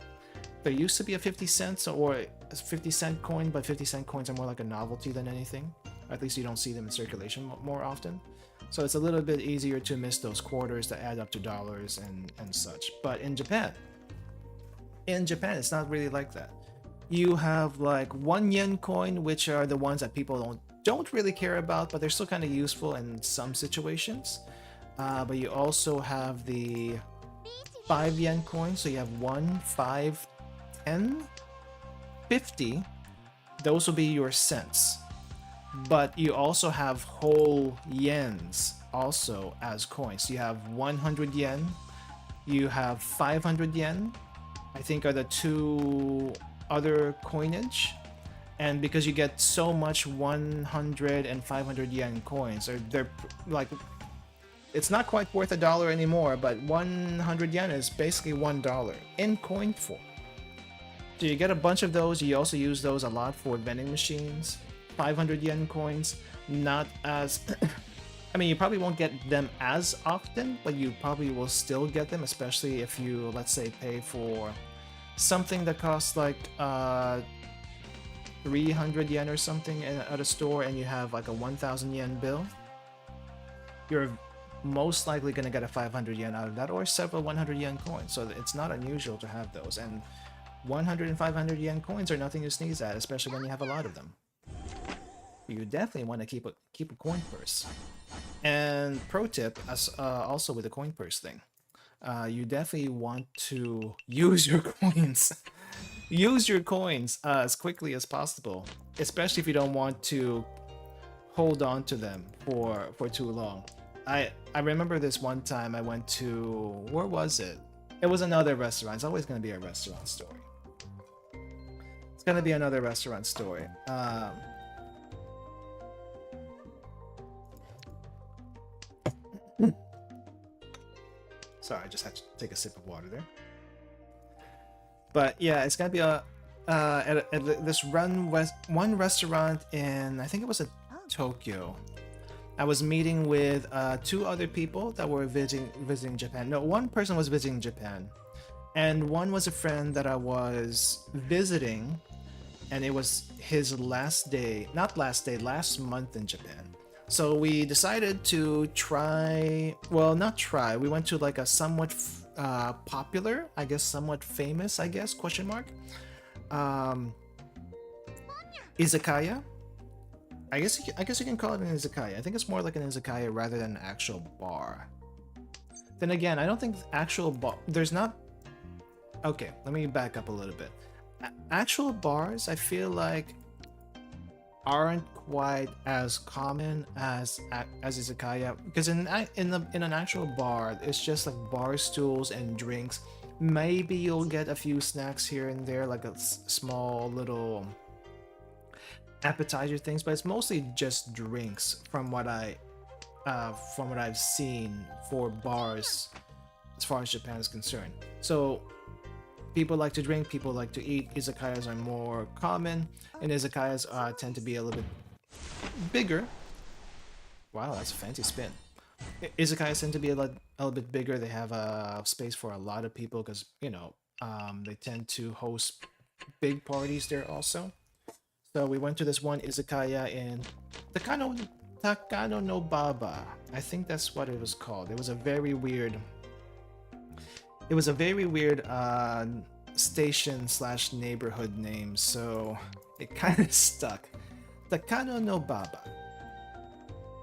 There used to be a 50 cents or a 50-cent coin, but 50-cent coins are more like a novelty than anything. Or at least you don't see them in circulation more often. So it's a little bit easier to miss those quarters that add up to dollars and such. But in Japan, it's not really like that. You have like 1 yen coin, which are the ones that people don't really care about, but they're still kind of useful in some situations. But you also have the 5 yen coin. So you have 1, 5, 10, 50. Those will be your cents. But you also have whole yens also as coins. You have 100 yen, you have 500 yen, I think are the two other coinage. And because you get so much 100 and 500 yen coins, they're like, it's not quite worth $1 anymore, but 100 yen is basically $1 in coin form. So you get a bunch of those. You also use those a lot for vending machines. 500 yen coins, not as I mean, you probably won't get them as often, but you probably will still get them, especially if you, let's say, pay for something that costs like 300 yen or something at a store, and you have like a 1,000 yen bill. You're most likely going to get a 500 yen out of that, or several 100 yen coins. So it's not unusual to have those, and 100 and 500 yen coins are nothing to sneeze at, especially when you have a lot of them. You definitely want to keep a coin purse. And pro tip, as also with the coin purse thing, you definitely want to use your coins. Use your coins as quickly as possible, especially if you don't want to hold on to them for too long. I remember this one time I went to, where was it? It was another restaurant. It's always going to be a restaurant story. It's going to be another restaurant story. Sorry, I just had to take a sip of water there. But yeah, it's gonna be at this one restaurant in, I think it was in Tokyo. I was meeting with 2 other people that were visiting Japan. No, one person was visiting Japan, and one was a friend that I was visiting, and it was his last day, not last day, last month in Japan. So we decided to try, well, not try, we went to like a somewhat popular, I guess somewhat famous, I guess, question mark, izakaya. I guess you can call it an izakaya. I think it's more like an izakaya rather than an actual bar. Then again, I don't think actual bar, there's not, okay, let me back up a little bit. Actual bars, I feel like, aren't quite as common as izakaya, because in an actual bar, it's just like bar stools and drinks. Maybe you'll get a few snacks here and there, like a small little appetizer things, but it's mostly just drinks from what I've seen for bars as far as Japan is concerned. So people like to drink, people like to eat. Izakayas are more common, and izakayas tend to be a little bit bigger. Wow, that's a fancy spin. Izakayas tend to be a little bit bigger. They have space for a lot of people because, you know, they tend to host big parties there also. So we went to this one izakaya in Takano no Baba. I think that's what it was called. It was a very weird station / neighborhood name, so it kind of stuck. Takano no Baba,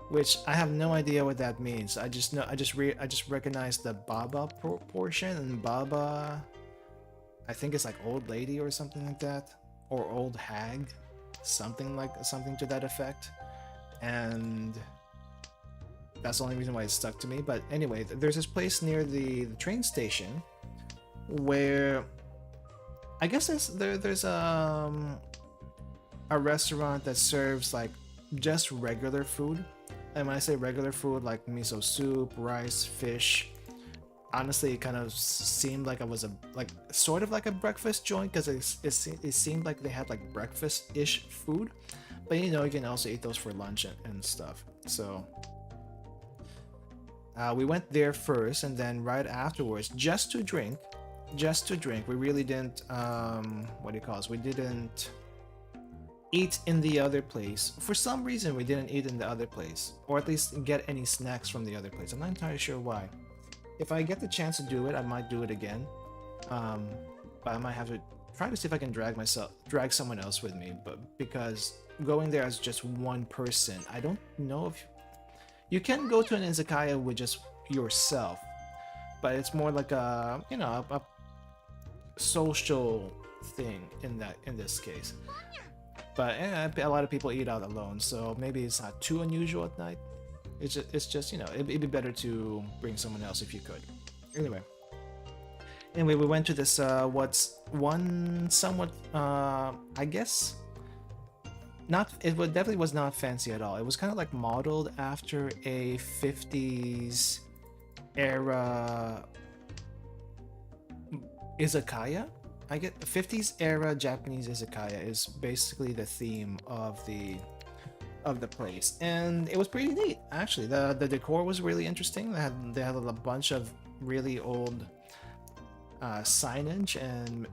which I have no idea what that means. I just recognize the Baba portion, and Baba, I think it's like old lady or something like that, or old hag, something to that effect, and that's the only reason why it stuck to me. But anyway, there's this place near the train station where I guess there's a restaurant that serves like just regular food. And when I say regular food, like miso soup, rice, fish, honestly, it kind of seemed like I was sort of like a breakfast joint, because it seemed like they had like breakfast-ish food. But you know, you can also eat those for lunch and stuff. So we went there first, and then right afterwards, just to drink. We really didn't, what do you call it? We didn't eat in the other place. For some reason, we didn't eat in the other place, or at least get any snacks from the other place. I'm not entirely sure why. If I get the chance to do it, I might do it again. But I might have to try to see if I can drag someone else with me. But because going there as just one person, I don't know if you can go to an izakaya with just yourself, but it's more like a, you know, a social thing in this case. But a lot of people eat out alone, so maybe it's not too unusual at night. It's just, you know, it'd be better to bring someone else if you could. Anyway, we went to this somewhat I guess definitely was not fancy at all. It was kind of like modeled after a 50s era izakaya. I get 50s era Japanese izakaya is basically the theme of the place, and it was pretty neat actually. The decor was really interesting. They had a bunch of really old signage and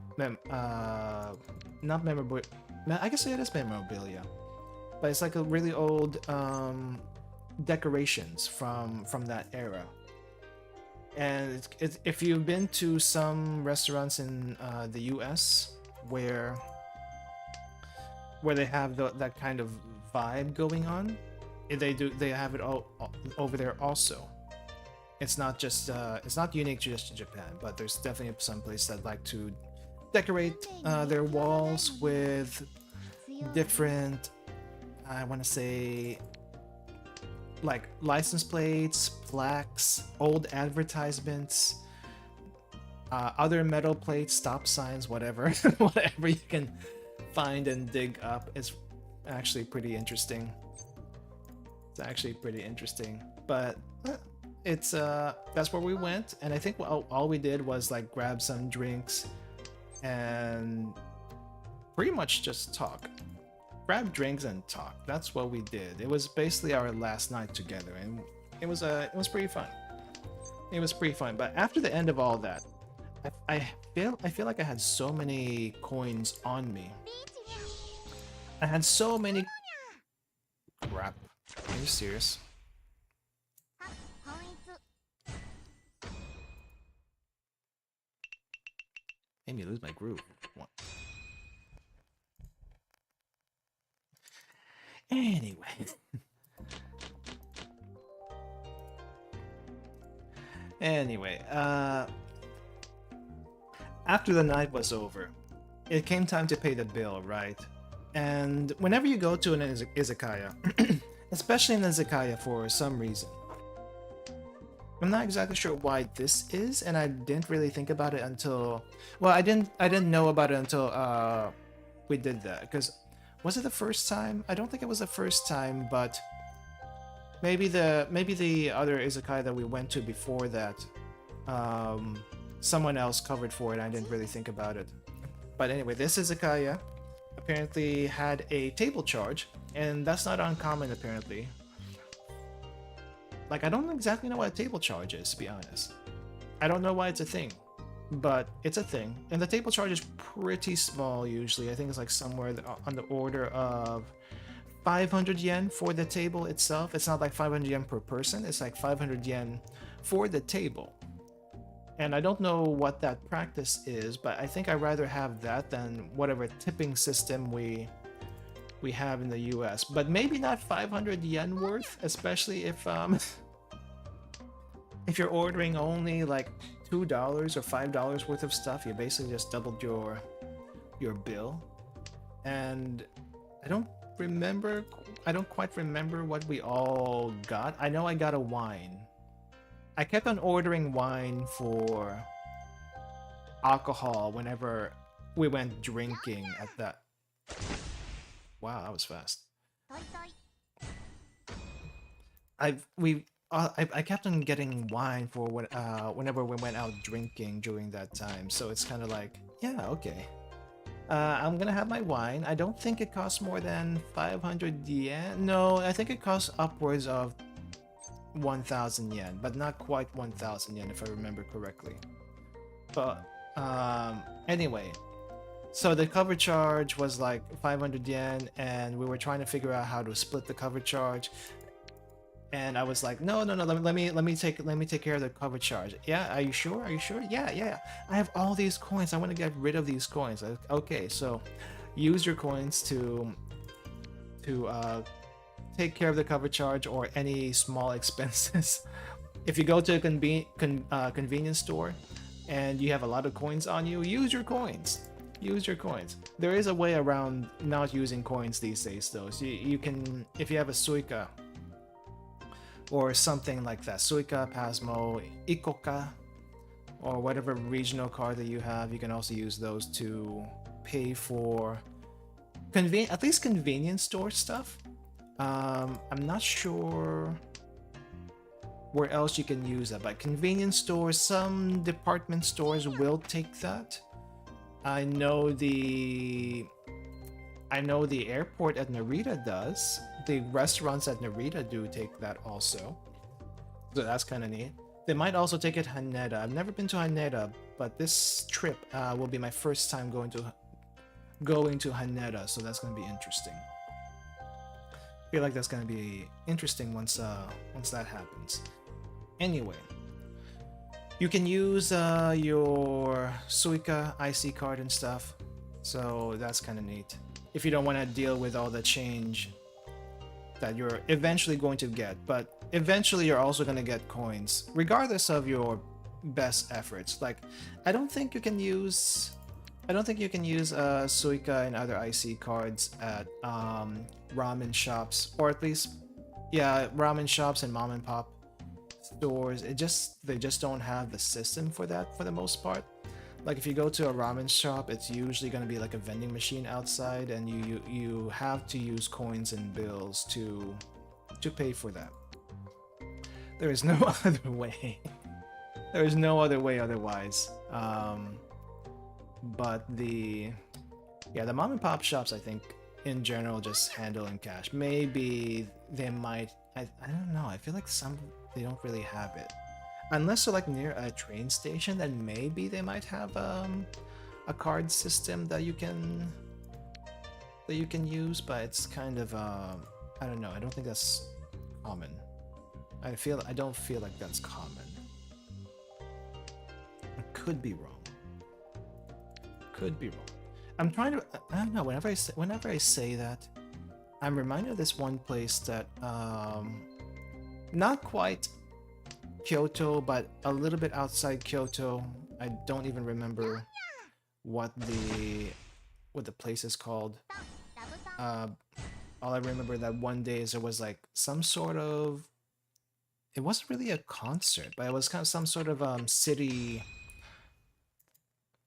not memorabilia. I guess it is memorabilia, but it's like a really old decorations from that era. And if you've been to some restaurants in the US where they have that kind of vibe going on, They have it all over there also. It's not just it's not unique just to Japan, but there's definitely some places that like to decorate their walls with different, I want to say, like license plates, plaques, old advertisements, other metal plates, stop signs, whatever, whatever you can find and dig up. It's actually pretty interesting. It's actually pretty interesting, but it's that's where we went, and I think all we did was like grab some drinks and pretty much just talk. Grab drinks and talk. That's what we did. It was basically our last night together, and it was pretty fun. It was pretty fun. But after the end of all that, I feel like I had so many coins on me. I had so many. Crap. Are you serious? Made me lose my groove. What? Anyway. Anyway, after the night was over, it came time to pay the bill, right? And whenever you go to an izakaya, especially an izakaya for some reason, I'm not exactly sure why this is, and I didn't really think about it until, well, I didn't know about it until we did that. Because was it the first time? I don't think it was the first time, but maybe the other izakaya that we went to before that, someone else covered for it. I didn't really think about it. But anyway, this izakaya apparently had a table charge, and that's not uncommon apparently. Like, I don't exactly know what a table charge is, to be honest. I don't know why it's a thing, but it's a thing. And the table charge is pretty small usually. I think it's like somewhere on the order of 500 yen for the table itself. It's not like 500 yen per person. It's like 500 yen for the table. And I don't know what that practice is, but I think I'd rather have that than whatever tipping system we have in the US. But maybe not 500 yen worth, especially if you're ordering only like $2 or $5 worth of stuff. You basically just doubled your bill. And I don't quite remember what we all got. I know I got a wine. I kept on ordering wine for alcohol whenever we went drinking at that. Wow, that was fast. I kept on getting wine for whenever we went out drinking during that time. So it's kind of like, yeah, okay. I'm gonna have my wine. I don't think it costs more than 500 yen. No, I think it costs upwards of 1,000 yen, but not quite 1,000 yen if I remember correctly. But anyway, so the cover charge was like 500 yen, and we were trying to figure out how to split the cover charge. And I was like, no, let me take care of the cover charge. Yeah, are you sure? Are you sure? Yeah. I have all these coins. I want to get rid of these coins. Okay, so use your coins to take care of the cover charge or any small expenses. If you go to a convenience store and you have a lot of coins on you, use your coins. Use your coins. There is a way around not using coins these days, though. So you can, if you have a Suica or something like that, Suica, Pasmo, Ikoka, or whatever regional card that you have, you can also use those to pay for at least convenience store stuff. I'm not sure where else you can use that, but convenience stores, some department stores will take that. I know the airport at Narita does. The restaurants at Narita do take that also. So that's kind of neat. They might also take it Haneda. I've never been to Haneda, but this trip will be my first time going to Haneda, so that's going to be interesting. I feel like that's going to be interesting once that happens. Anyway, you can use your Suica IC card and stuff, so that's kind of neat. If you don't want to deal with all the change that you're eventually going to get, but eventually you're also going to get coins regardless of your best efforts. Like, I don't think you can use Suica and other IC cards at ramen shops, or at least, yeah, ramen shops and mom and pop stores. They just don't have the system for that for the most part. Like, if you go to a ramen shop, it's usually going to be like a vending machine outside, and you have to use coins and bills to pay for that. There is no other way. There is no other way otherwise. But the mom and pop shops, I think in general just handle in cash. Maybe they might, I don't know, I feel like they don't really have it. Unless they're like near a train station, then maybe they might have a card system that you can use, but it's kind of I don't know, I don't think that's common. I don't feel like that's common. I could be wrong. Could be wrong. I'm trying to, I don't know, whenever I say that, I'm reminded of this one place that not quite Kyoto, but a little bit outside Kyoto. I don't even remember what the place is called. All I remember that one day is there was like some sort of, it wasn't really a concert, but it was kind of some sort of city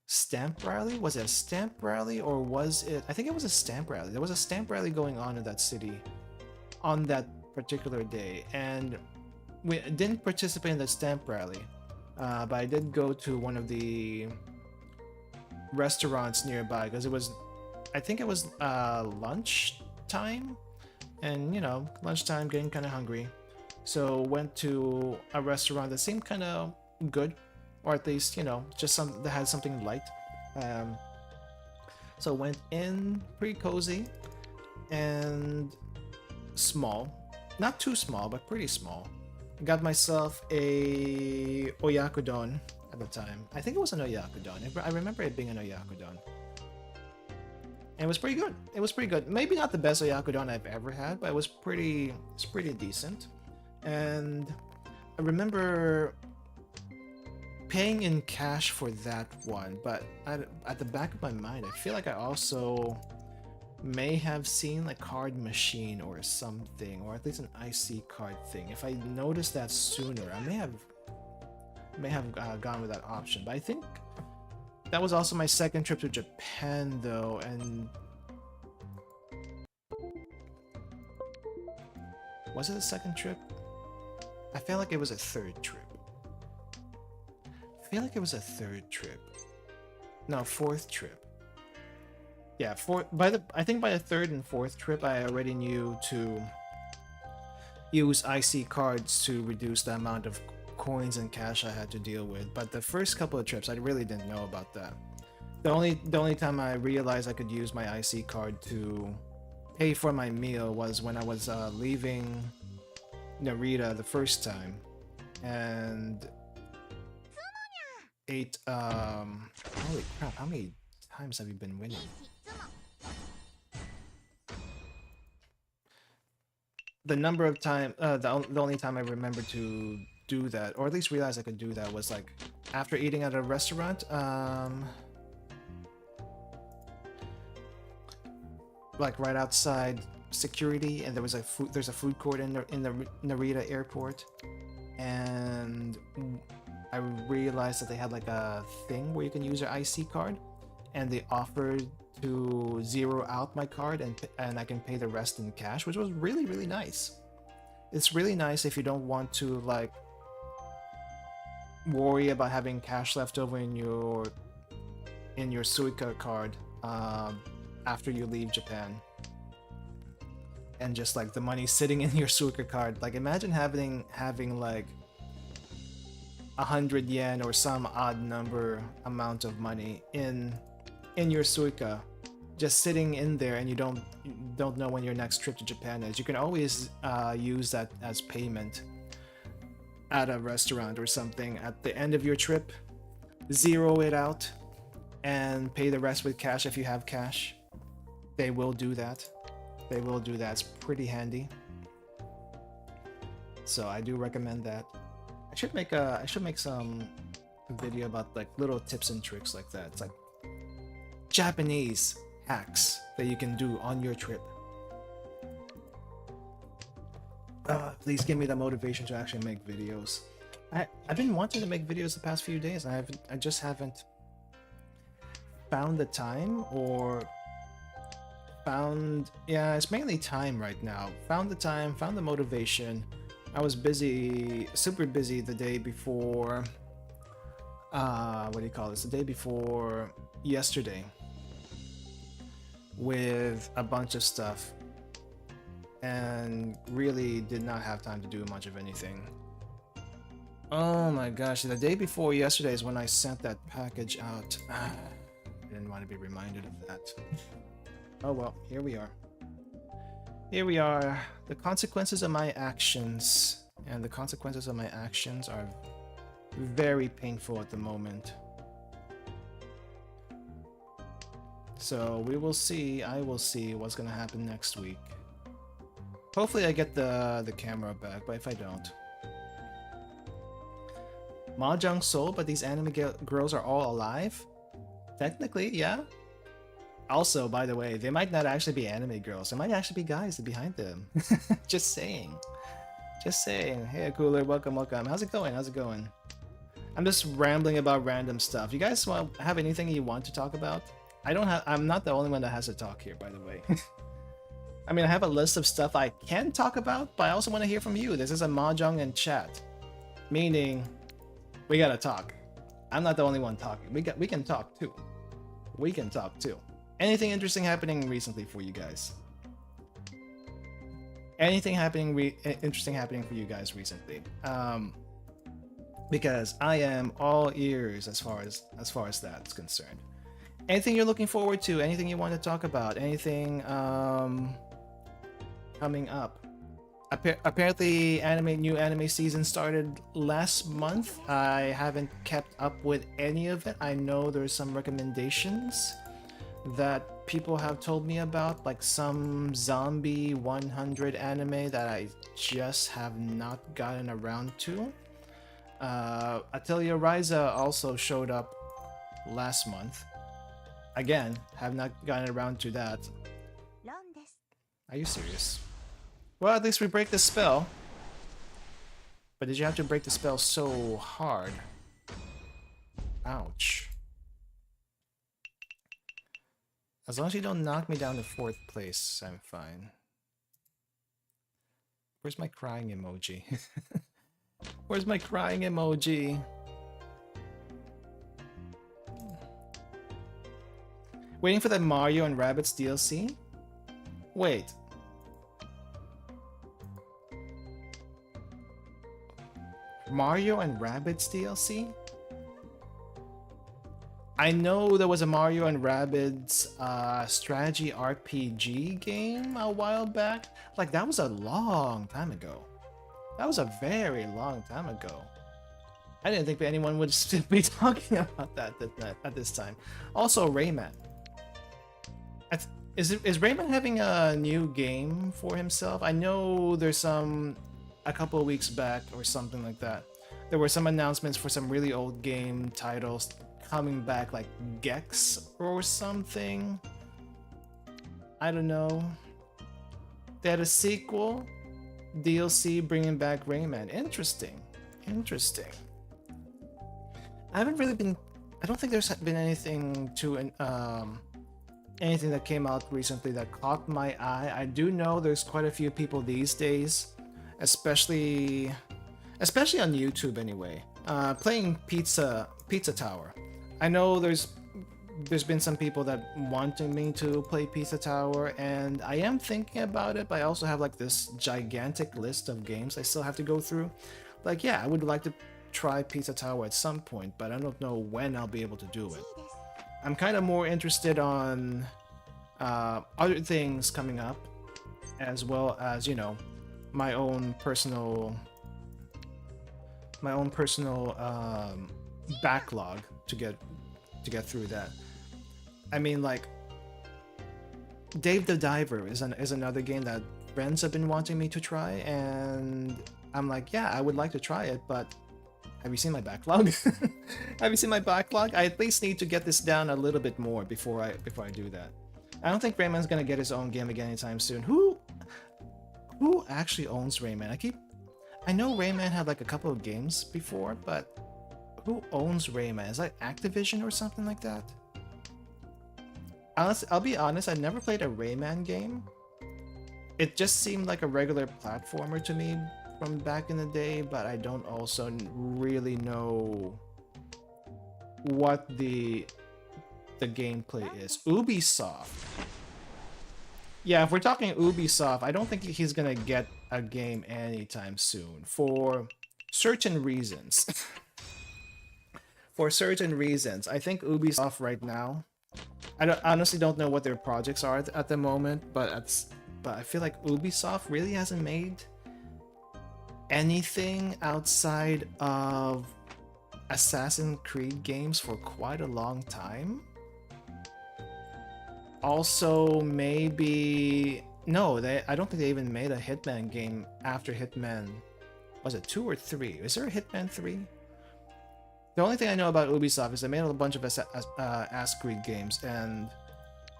stamp rally. Was it a stamp rally, or was it, I think it was a stamp rally. There was a stamp rally going on in that city on that particular day, and we didn't participate in the stamp rally, but I did go to one of the restaurants nearby, because I think it was lunch time, and you know, lunchtime, getting kind of hungry, so went to a restaurant that seemed kind of good, or at least, you know, just that had something light. So went in, pretty cozy and small, not too small, but pretty small. Got myself a oyakodon at the time. I think it was an oyakodon. I remember it being an oyakodon. And it was pretty good. It was pretty good. Maybe not the best oyakodon I've ever had, but it's pretty decent. And I remember paying in cash for that one, but at the back of my mind, I feel like I also may have seen like card machine or something, or at least an IC card thing. If I noticed that sooner, I may have gone with that option. But I think that was also my second trip to Japan, though, and was it a second trip? I feel like it was a third trip. I feel like it was a third trip. No, fourth trip. Yeah, I think by the third and fourth trip, I already knew to use IC cards to reduce the amount of coins and cash I had to deal with. But the first couple of trips, I really didn't know about that. The only time I realized I could use my IC card to pay for my meal was when I was leaving Narita the first time, and ate holy crap, how many times have you been winning? The number of time, the only time I remember to do that, or at least realize I could do that, was like after eating at a restaurant, like right outside security, and there's a food court in the Narita airport, and I realized that they had like a thing where you can use your IC card, and they offered to zero out my card and I can pay the rest in cash, which was really nice. It's really nice if you don't want to like worry about having cash left over in your Suica card after you leave Japan, and just like the money sitting in your Suica card. Like, imagine having like 100 yen or some odd number amount of money in your Suica, just sitting in there, and you don't know when your next trip to Japan is. You can always use that as payment at a restaurant or something at the end of your trip. Zero it out and pay the rest with cash if you have cash. They will do that. They will do that. It's pretty handy. So I do recommend that. I should make some video about like little tips and tricks like that. It's like Japanese hacks that you can do on your trip. Please give me the motivation to actually make videos. I've been wanting to make videos the past few days, and I just haven't found the time, or it's mainly time right now. Found the time, found the motivation. I was busy, super busy the day before, what do you call this? The day before yesterday with a bunch of stuff, and really did not have time to do much of anything. Oh my gosh, the day before yesterday is when I sent that package out. I didn't want to be reminded of that. Oh well, here we are. Here we are. The consequences of my actions. And the consequences of my actions are very painful at the moment. So we will see, I will see what's gonna happen next week. Hopefully I get the camera back, but if I don't. Mahjong sold, but these anime girls are all alive? Technically, yeah. Also, by the way, they might not actually be anime girls. There might actually be guys behind them. Just saying. Just saying. Hey, Cooler, welcome, welcome. How's it going? How's it going? I'm just rambling about random stuff. You guys have anything you want to talk about? I'm not the only one that has to talk here, by the way. I mean, I have a list of stuff I can talk about, but I also want to hear from you. This is a Mahjong and chat. Meaning, we gotta talk. I'm not the only one talking. We can talk too. We can talk too. Anything interesting happening recently for you guys? Anything interesting happening for you guys recently? Because I am all ears as far as that's concerned. Anything you're looking forward to? Anything you want to talk about? Anything coming up? Apparently, new anime season started last month. I haven't kept up with any of it. I know there's some recommendations that people have told me about, like some zombie 100 anime that I just have not gotten around to. Atelier Ryza also showed up last month. Again, have not gotten around to that. Are you serious? Well, at least we break the spell. But did you have to break the spell so hard? Ouch. As long as you don't knock me down to 4th place, I'm fine. Where's my crying emoji? Where's my crying emoji? Waiting for that Mario and Rabbids DLC? Wait. Mario and Rabbids DLC? I know there was a Mario and Rabbids strategy RPG game a while back. Like, that was a long time ago. That was a very long time ago. I didn't think anyone would be talking about that at this time. Also, Rayman. Is Rayman having a new game for himself? I know there's a couple of weeks back or something like that. There were some announcements for some really old game titles coming back, like Gex or something. I don't know. They had a sequel, DLC bringing back Rayman. Interesting. Interesting. I don't think there's been anything anything that came out recently that caught my eye. I do know there's quite a few people these days, especially on YouTube anyway, playing Pizza Tower. I know there's been some people that wanting me to play Pizza Tower, and I am thinking about it, but I also have like this gigantic list of games I still have to go through. Like, yeah, I would like to try Pizza Tower at some point, but I don't know when I'll be able to do it. I'm kind of more interested on other things coming up, as well as, you know, my own personal backlog to get through that. I mean, like, Dave the Diver is another game that friends have been wanting me to try, and I'm like, yeah, I would like to try it, but have you seen my backlog? Have you seen my backlog? I at least need to get this down a little bit more before I do that. I don't think Rayman's gonna get his own gimmick anytime soon. Who actually owns Rayman? I know Rayman had like a couple of games before, but who owns Rayman? Is that Activision or something like that? Honestly, I'll be honest, I've never played a Rayman game. It just seemed like a regular platformer to me from back in the day, but I don't also really know what the gameplay is. Ubisoft. Yeah, if we're talking Ubisoft, I don't think he's gonna get a game anytime soon for certain reasons. For certain reasons. I think Ubisoft right now, honestly don't know what their projects are at the moment, but I feel like Ubisoft really hasn't made anything outside of Assassin's Creed games for quite a long time. Also, maybe no, I don't think they even made a Hitman game after Hitman. Was it 2 or 3? Is there a Hitman 3? The only thing I know about Ubisoft is they made a bunch of Assassin's Creed games, and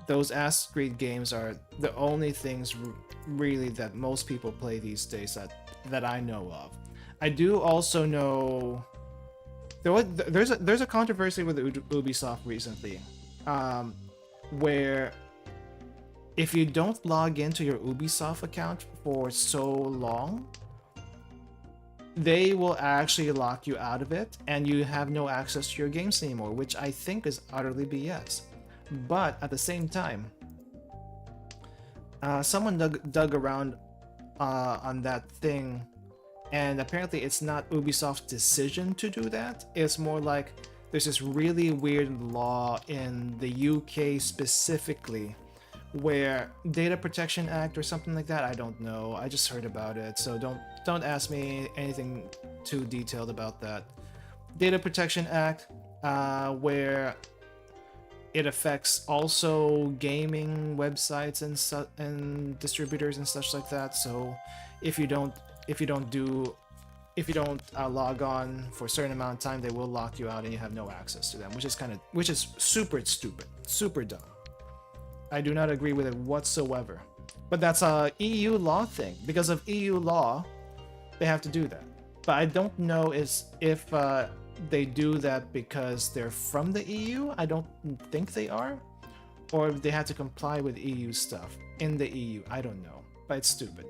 those Assassin's Creed games are the only things really that most people play these days that I know of. I do also know there's a controversy with Ubisoft recently, where if you don't log into your Ubisoft account for so long, they will actually lock you out of it and you have no access to your games anymore, which I think is utterly BS. But at the same time, someone dug around on that thing, and apparently it's not Ubisoft's decision to do that. It's more like there's this really weird law in the UK specifically where Data Protection Act or something like that, I don't know, I just heard about it, so don't ask me anything too detailed about that. Data Protection Act, where it affects also gaming websites and distributors and such like that. So if you don't log on for a certain amount of time, they will lock you out and you have no access to them, which is super stupid, super dumb. I do not agree with it whatsoever. But that's a EU law thing. Because of EU law, they have to do that. But I don't know if they do that because they're from the EU. I don't think they are. Or if they have to comply with EU stuff in the EU. I don't know. But it's stupid.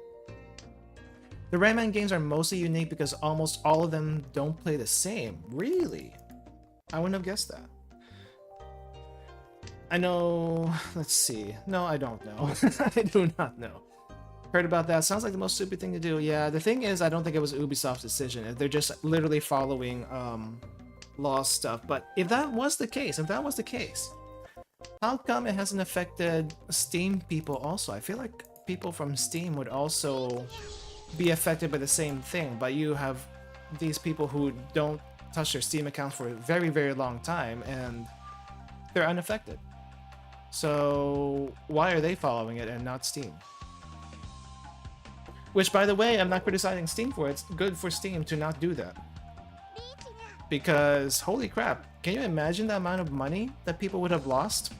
The Rayman games are mostly unique because almost all of them don't play the same. Really? I wouldn't have guessed that. I know, let's see. No, I don't know. I do not know. Heard about that. Sounds like the most stupid thing to do. Yeah, the thing is, I don't think it was Ubisoft's decision. They're just literally following law stuff. But if that was the case, how come it hasn't affected Steam people also? I feel like people from Steam would also be affected by the same thing, but you have these people who don't touch their Steam account for a very, very long time, and they're unaffected. So why are they following it and not Steam? Which, by the way, I'm not criticizing Steam for it. It's good for Steam to not do that. Because, holy crap, can you imagine the amount of money that people would have lost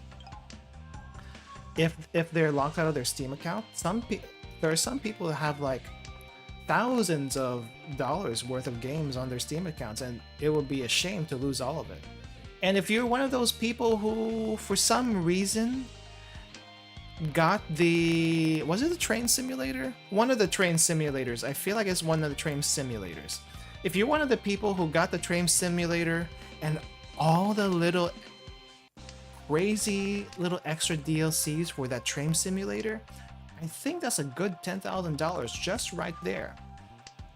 if they're locked out of their Steam account? There are some people that have like thousands of dollars worth of games on their Steam accounts, and it would be a shame to lose all of it. And if you're one of those people who, for some reason, got the... Was it the train simulator? One of the train simulators. I feel like it's one of the train simulators. If you're one of the people who got the train simulator and all the little crazy little extra DLCs for that train simulator, I think that's a good $10,000 just right there.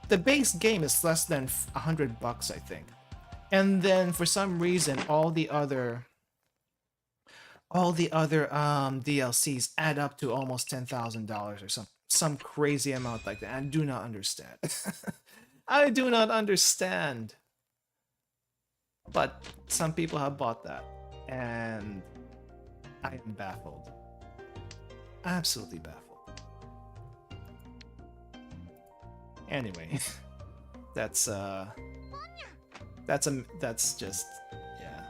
The base game is less than $100, I think. And then for some reason, all the other DLCs add up to almost $10,000 or some crazy amount like that. I do not understand. I do not understand. But some people have bought that, and I am baffled. Absolutely baffled. Anyway, that's just, yeah.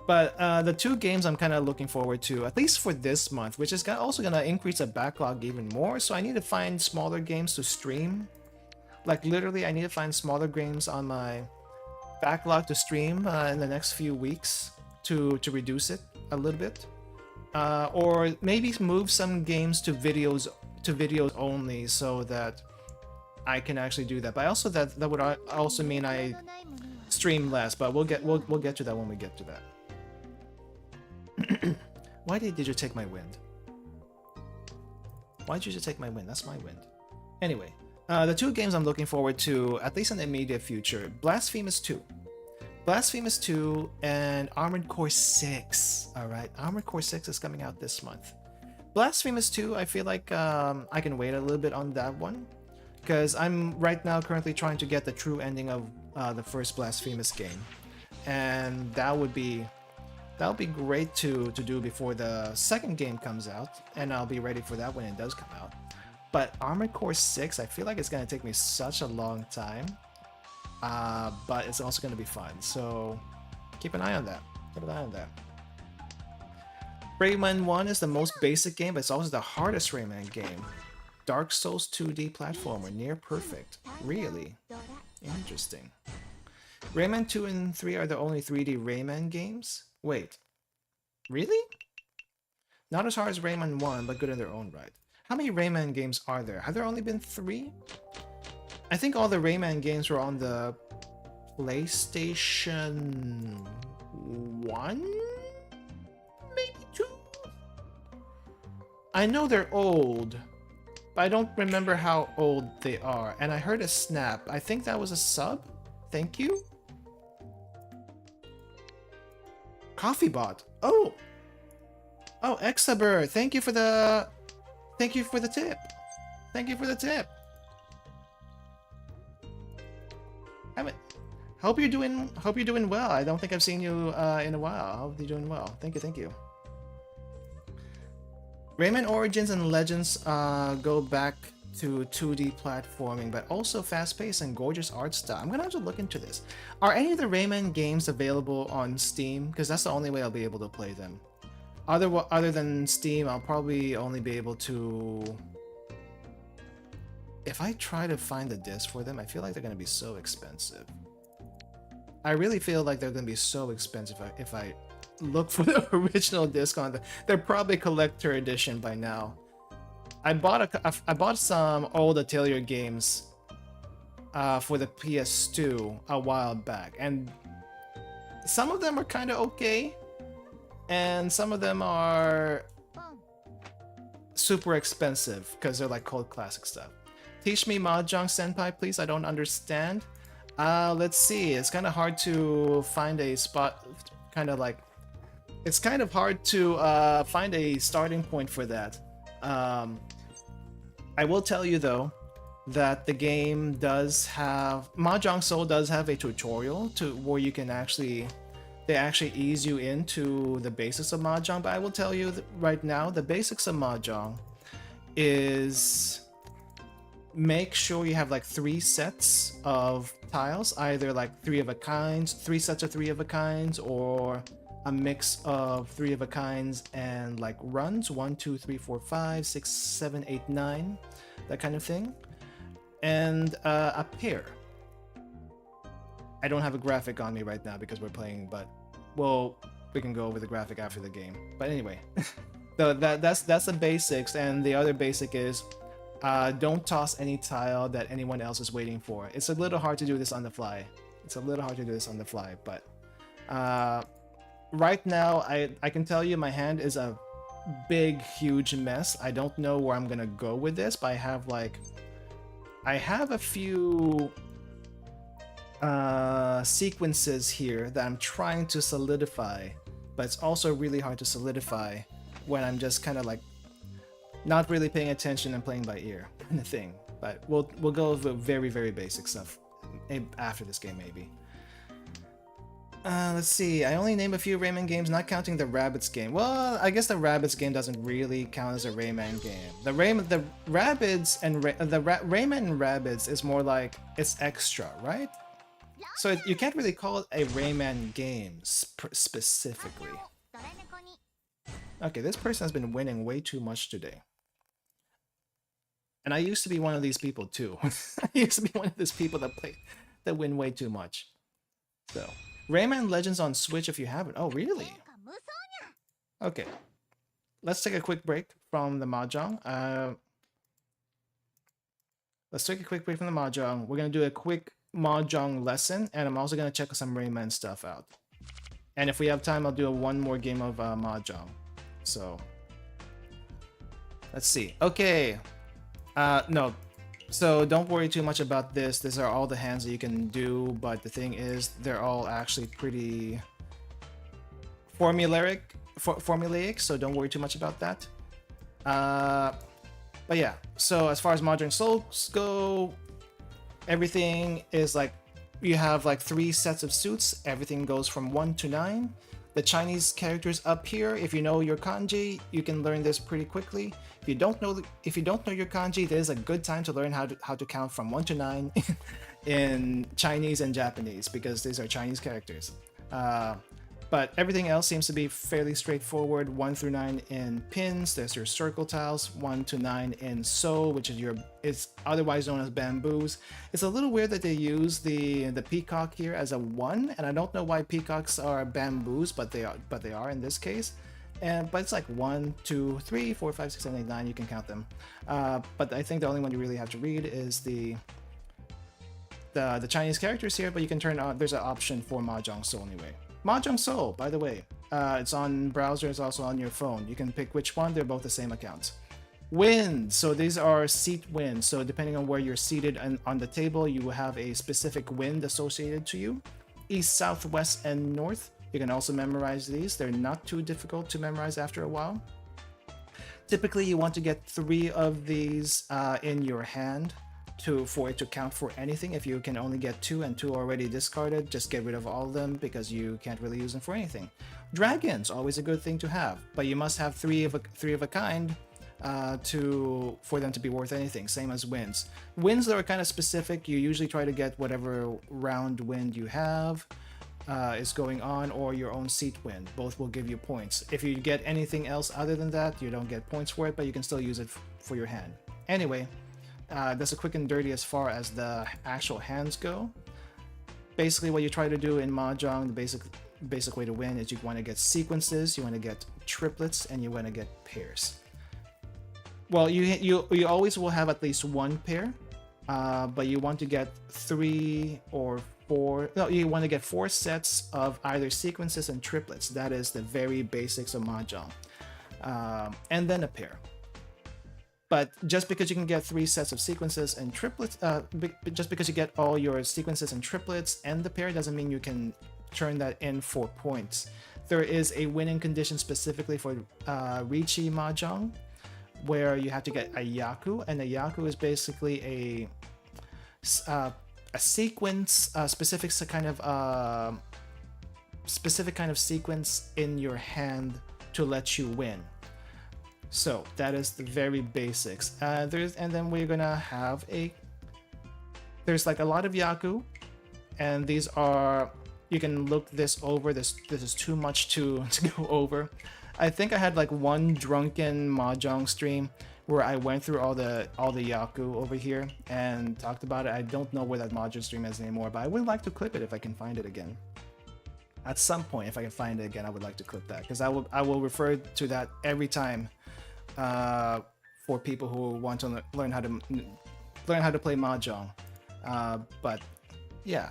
But the two games I'm kind of looking forward to, at least for this month, which is also gonna increase the backlog even more. So I need to find smaller games to stream. Like literally, I need to find smaller games on my backlog to stream in the next few weeks to reduce it a little bit, or maybe move some games to videos only, so that I can actually do that. But also that would also mean I stream less. But we'll get to that when we get to that. Why did you take my wind? Why did you take my wind? That's my wind. Anyway, the two games I'm looking forward to, at least in the immediate future, Blasphemous 2. Blasphemous 2 and Armored Core 6. Alright, Armored Core 6 is coming out this month. Blasphemous 2, I feel like I can wait a little bit on that one, because I'm right now currently trying to get the true ending of the first Blasphemous game. And that would be great to do before the second game comes out, and I'll be ready for that when it does come out. But Armored Core 6, I feel like it's going to take me such a long time, but it's also going to be fun, so keep an eye on that. Keep an eye on that. Rayman 1 is the most basic game, but it's also the hardest Rayman game. Dark Souls 2D platformer, near perfect. Really? Interesting. Rayman 2 and 3 are the only 3D Rayman games? Wait. Really? Not as hard as Rayman 1, but good in their own right. How many Rayman games are there? Have there only been 3? I think all the Rayman games were on the PlayStation 1? Maybe 2? I know they're old, but I don't remember how old they are. And I heard a snap. I think that was a sub? Thank you? CoffeeBot. Oh! Oh, Exaber, thank you for the tip. Thank you for the tip. Hope you're doing well. I don't think I've seen you in a while. I hope you're doing well. Thank you. Rayman Origins and Legends go back to 2D platforming, but also fast-paced and gorgeous art style. I'm gonna have to look into this. Are any of the Rayman games available on Steam? Because that's the only way I'll be able to play them. Other than Steam, I'll probably only be able to... If I try to find the disc for them, I feel like they're gonna be so expensive. I really feel like they're gonna be so expensive if I look for the original disc on the... They're probably collector edition by now. I bought some old Atelier games for the PS2 a while back, and some of them are kind of okay, and some of them are super expensive because they're like cult classic stuff. Teach me Mahjong Senpai, please. I don't understand. Let's see. It's kind of hard to find a spot. It's kind of hard to find a starting point for that. I will tell you though that the game does have... Mahjong Soul does have a tutorial where you can they actually ease you into the basics of Mahjong, but I will tell you that right now the basics of Mahjong is make sure you have like 3 sets of tiles, either like 3 sets of 3 of a kinds, or a mix of 3 of a kinds and like runs 1, 2, 3, 4, 5, 6, 7, 8, 9, that kind of thing, and a pair. I don't have a graphic on me right now because we're playing, but we can go over the graphic after the game. But anyway, so that's the basics, and the other basic is don't toss any tile that anyone else is waiting for. It's a little hard to do this on the fly. But right now, I can tell you my hand is a big, huge mess. I don't know where I'm gonna go with this, but I have a few sequences here that I'm trying to solidify, but it's also really hard to solidify when I'm just kind of like not really paying attention and playing by ear kind of thing. But we'll go over very, very basic stuff after this game maybe. Let's see. I only named a few Rayman games, not counting the Rabbids game. Well, I guess the Rabbids game doesn't really count as a Rayman game. The Rabbids and Rayman and Rabbids is more like it's extra, right? So you can't really call it a Rayman game specifically. Okay, this person has been winning way too much today. And I used to be one of these people too. I used to be one of these people that win way too much. So, Rayman Legends on Switch if you haven't. Oh, really? Okay. Let's take a quick break from the Mahjong. Let's take a quick break from the Mahjong. We're going to do a quick Mahjong lesson, and I'm also going to check some Rayman stuff out. And if we have time, I'll do one more game of Mahjong. So, let's see. Okay. No. So don't worry too much about this. These are all the hands that you can do, but the thing is, they're all actually pretty formulaic, so don't worry too much about that. But yeah, so as far as Mahjong souls go, everything is like, you have like 3 sets of suits. Everything goes from 1 to 9. The Chinese characters up here, if you know your kanji, you can learn this pretty quickly. If you don't know your kanji, there's a good time to learn how to count from 1 to 9 in Chinese and Japanese, because these are Chinese characters. But everything else seems to be fairly straightforward. 1 through 9 in pins. There's your circle tiles. 1 to 9 in so, which is otherwise known as bamboos. It's a little weird that they use the peacock here as a 1, and I don't know why peacocks are bamboos, but they are in this case. But it's like 1, 2, 3, 4, 5, 6, 7, 8, 9. You can count them. But I think the only one you really have to read is the Chinese characters here. But you can turn on. There's an option for Mahjong Soul anyway. Mahjong Soul, by the way, it's on browser, it's also on your phone. You can pick which one, they're both the same accounts. Winds, so these are seat winds. So depending on where you're seated on the table, you will have a specific wind associated to you. East, south, west, and north. You can also memorize these. They're not too difficult to memorize after a while. Typically, you want to get 3 of these in your hand for it to count for anything. If you can only get 2 and 2 already discarded, just get rid of all of them because you can't really use them for anything. Dragons, always a good thing to have, but you must have 3 of a kind for them to be worth anything. Same as winds. Winds that are kind of specific, you usually try to get whatever round wind you have is going on, or your own seat wind. Both will give you points. If you get anything else other than that, you don't get points for it, but you can still use it for your hand. Anyway, that's a quick and dirty as far as the actual hands go. Basically, what you try to do in Mahjong, the basic way to win is you want to get sequences, you want to get triplets, and you want to get pairs. Well, you always will have at least 1 pair, but you want to get 3 or 4. No, you want to get 4 sets of either sequences and triplets. That is the very basics of Mahjong, and then a pair. But just because you can get 3 sets of sequences and triplets, just because you get all your sequences and triplets and the pair, doesn't mean you can turn that in for points. There is a winning condition specifically for Riichi Mahjong, where you have to get a Yaku, and a Yaku is basically a sequence, specific kind of sequence in your hand to let you win. So that is the very basics. And then we're gonna have there's like a lot of Yaku, and these are, you can look this over. This is too much to go over. I think I had like one drunken Mahjong stream where I went through all the Yaku over here and talked about it. I don't know where that Mahjong stream is anymore, but I would like to clip it if I can find it again. At some point, if I can find it again, I would like to clip that, because I will refer to that every time for people who want to learn how to play Mahjong. But yeah,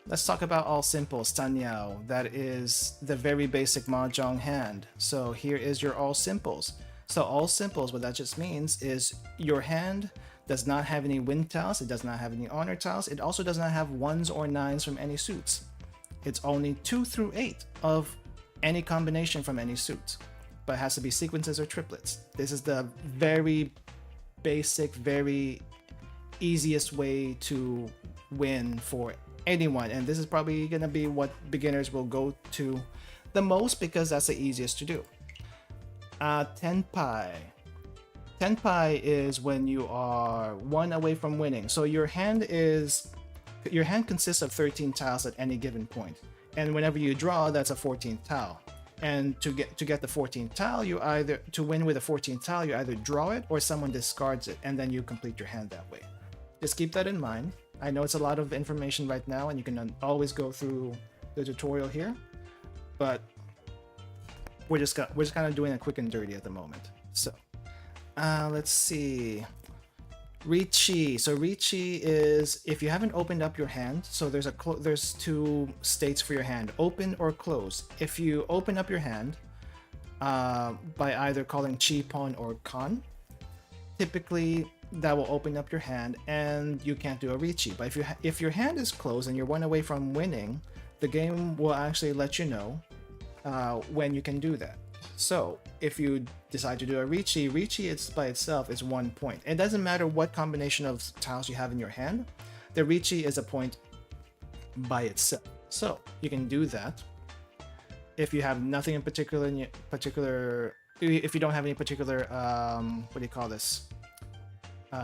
let's talk about all simples. Tanyao, that is the very basic Mahjong hand. So here is your all simples. So all simples, what that just means is your hand does not have any win tiles, it does not have any honor tiles, it also does not have 1s or 9s from any suits. It's only 2 through 8 of any combination from any suit, but it has to be sequences or triplets. This is the very basic, very easiest way to win for anyone, and this is probably gonna be what beginners will go to the most because that's the easiest to do. Tenpai. Tenpai is when you are 1 away from winning. So your hand consists of 13 tiles at any given point, and whenever you draw, that's a 14th tile. And to get the 14th tile, to win with a 14th tile, you either draw it or someone discards it, and then you complete your hand that way. Just keep that in mind. I know it's a lot of information right now, and you can always go through the tutorial here, but we're just kind of doing a quick and dirty at the moment. So let's see. Richi. So Richi is if you haven't opened up your hand. So there's 2 states for your hand: open or close. If you open up your hand by either calling chi, pon, or kan, typically that will open up your hand and you can't do a Richi. But if your hand is closed and you're 1 away from winning, the game will actually let you know when you can do that. So if you decide to do a Richi, by itself is 1 point. It doesn't matter what combination of tiles you have in your hand, the Richi is a point by itself. So you can do that. If you have nothing in particular, if you don't have any particular, what do you call this?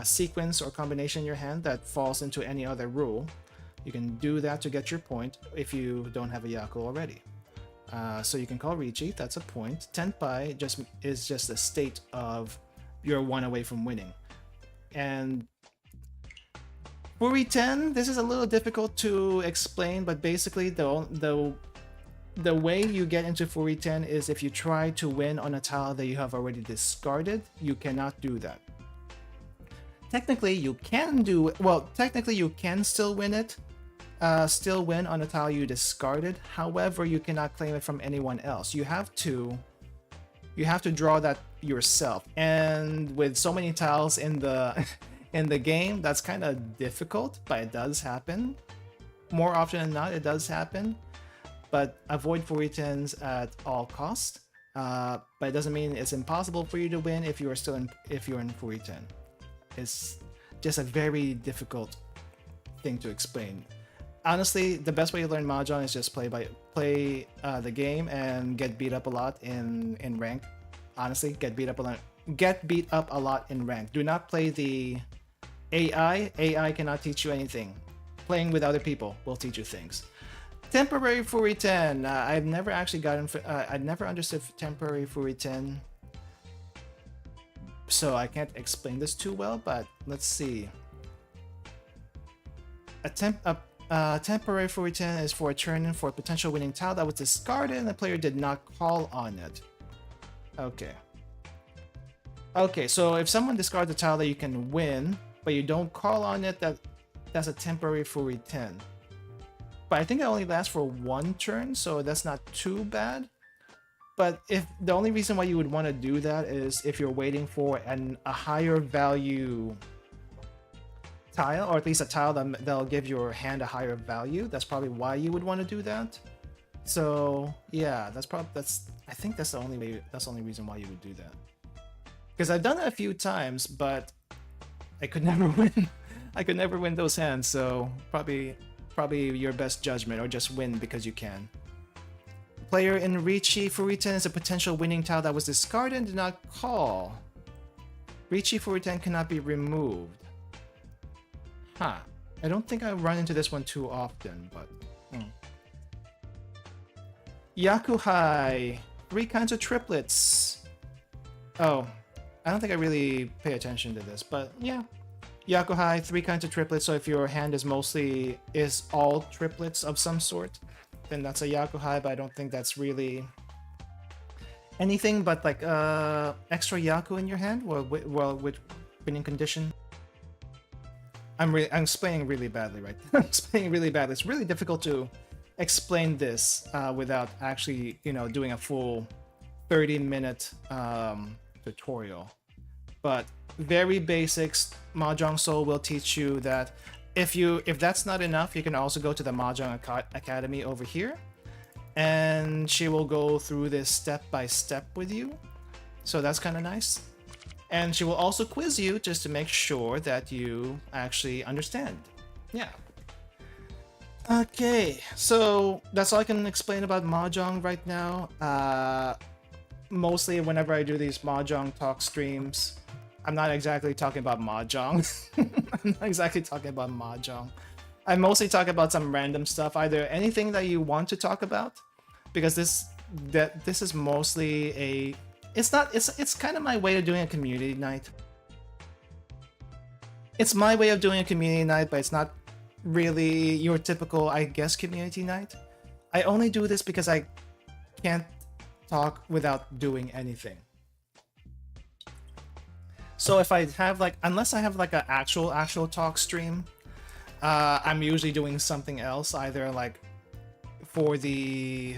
Sequence or combination in your hand that falls into any other rule, you can do that to get your point if you don't have a Yaku already. So you can call Richi, that's a point. Tenpai is just a state of you're 1 away from winning. And Furi 10, this is a little difficult to explain, but basically the way you get into Furi 10 is if you try to win on a tile that you have already discarded, you cannot do that. Technically you can still win it. Still win on a tile you discarded. However, you cannot claim it from anyone else. You have to draw that yourself. And with so many tiles in the game, that's kind of difficult, but it does happen. More often than not, it does happen. But avoid Furi 10s at all costs. But it doesn't mean it's impossible for you to win if you're in Furi 10. It's just a very difficult thing to explain. Honestly, the best way to learn Mahjong is just play the game and get beat up a lot in rank. Honestly, get beat up a lot in rank. Do not play the AI. AI cannot teach you anything. Playing with other people will teach you things. Temporary Furi 10. I've never actually I never understood temporary Furi 10. So I can't explain this too well, but let's see. Temporary Furi 10 is for a turn for a potential winning tile that was discarded and the player did not call on it. Okay, so if someone discards a tile that you can win, but you don't call on it, that's a temporary Furi 10. But I think it only lasts for 1 turn, so that's not too bad. But if the only reason why you would want to do that is if you're waiting for a higher value tile, or at least a tile that'll give your hand a higher value. That's probably why you would want to do that. So yeah, I think that's the only reason why you would do that. Because I've done it a few times, but I could never win. I could never win those hands. So probably your best judgment, or just win because you can. Player in Richi Furi 10 is a potential winning tile that was discarded and did not call. Richi Furi 10 cannot be removed. Huh. I don't think I run into this one too often, but... Yakuhai. 3 kinds of triplets. Oh, I don't think I really pay attention to this, but yeah. Yakuhai, 3 kinds of triplets, so if your hand is all triplets of some sort, then that's a Yakuhai, but I don't think that's really anything but like extra Yaku in your hand, well, with winning condition. I'm explaining really badly right now. I'm explaining really badly. It's really difficult to explain this without actually, doing a full 30-minute tutorial. But very basics, Mahjong Soul will teach you that if that's not enough, you can also go to the Mahjong Academy over here, and she will go through this step by step with you. So that's kind of nice. And she will also quiz you just to make sure that you actually understand. Yeah. Okay, so that's all I can explain about Mahjong right now. Mostly whenever I do these Mahjong talk streams, I'm not exactly talking about Mahjong. I'm not exactly talking about Mahjong. I mostly talk about some random stuff, either anything that you want to talk about, because this is mostly a it's kind of my way of doing a community night. It's my way of doing a community night, but it's not really your typical, I guess, community night. I only do this because I can't talk without doing anything. So if I have like, unless I have like an actual talk stream, I'm usually doing something else, either like for the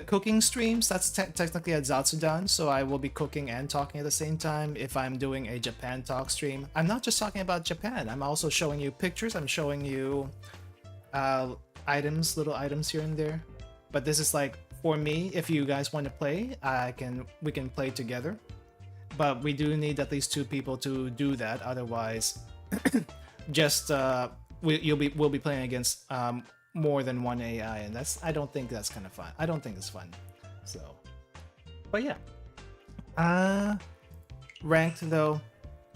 cooking streams, that's technically a Zatsudan, so I will be cooking and talking at the same time. If I'm doing a Japan talk stream, I'm not just talking about Japan, I'm also showing you pictures, I'm showing you items, little items here and there. But this is like, for me, if you guys want to play, we can play together. But we do need at least 2 people to do that, otherwise just we'll be playing against more than one AI, and I don't think that's kind of fun. I don't think it's fun. So, but yeah. Ranked though,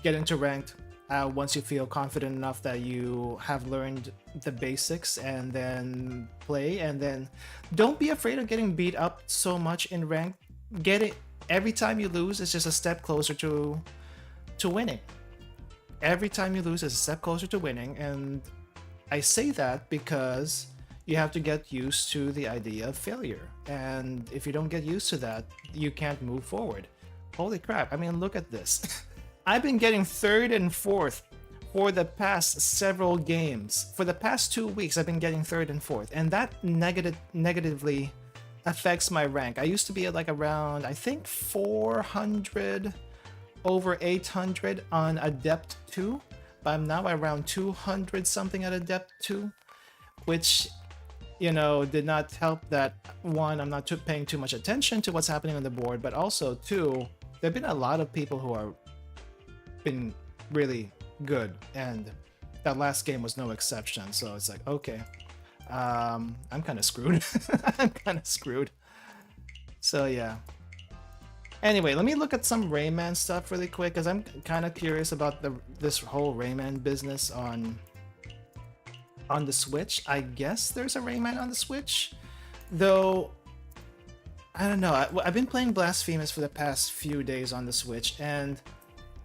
get into ranked once you feel confident enough that you have learned the basics, and then play, and then don't be afraid of getting beat up so much in ranked. Get it, every time you lose, it's just a step closer to winning. Every time you lose is a step closer to winning, and I say that because you have to get used to the idea of failure. And if you don't get used to that, you can't move forward. Holy crap, I mean, look at this. I've been getting 3rd and 4th for the past several games. For the past 2 weeks, I've been getting 3rd and 4th, and that negatively affects my rank. I used to be at like around, I think, 400 over 800 on Adept 2, but I'm now around 200 something at Adept 2, which, you know, did not help that, one, I'm not paying too much attention to what's happening on the board, but also, two, there have been a lot of people who are been really good, and that last game was no exception, so it's like, okay, I'm kind of screwed. I'm kind of screwed. So yeah. Anyway, let me look at some Rayman stuff really quick, because I'm kind of curious about this whole Rayman business on the Switch. I guess there's a Rayman on the Switch, though I don't know. I've been playing Blasphemous for the past few days on the Switch, and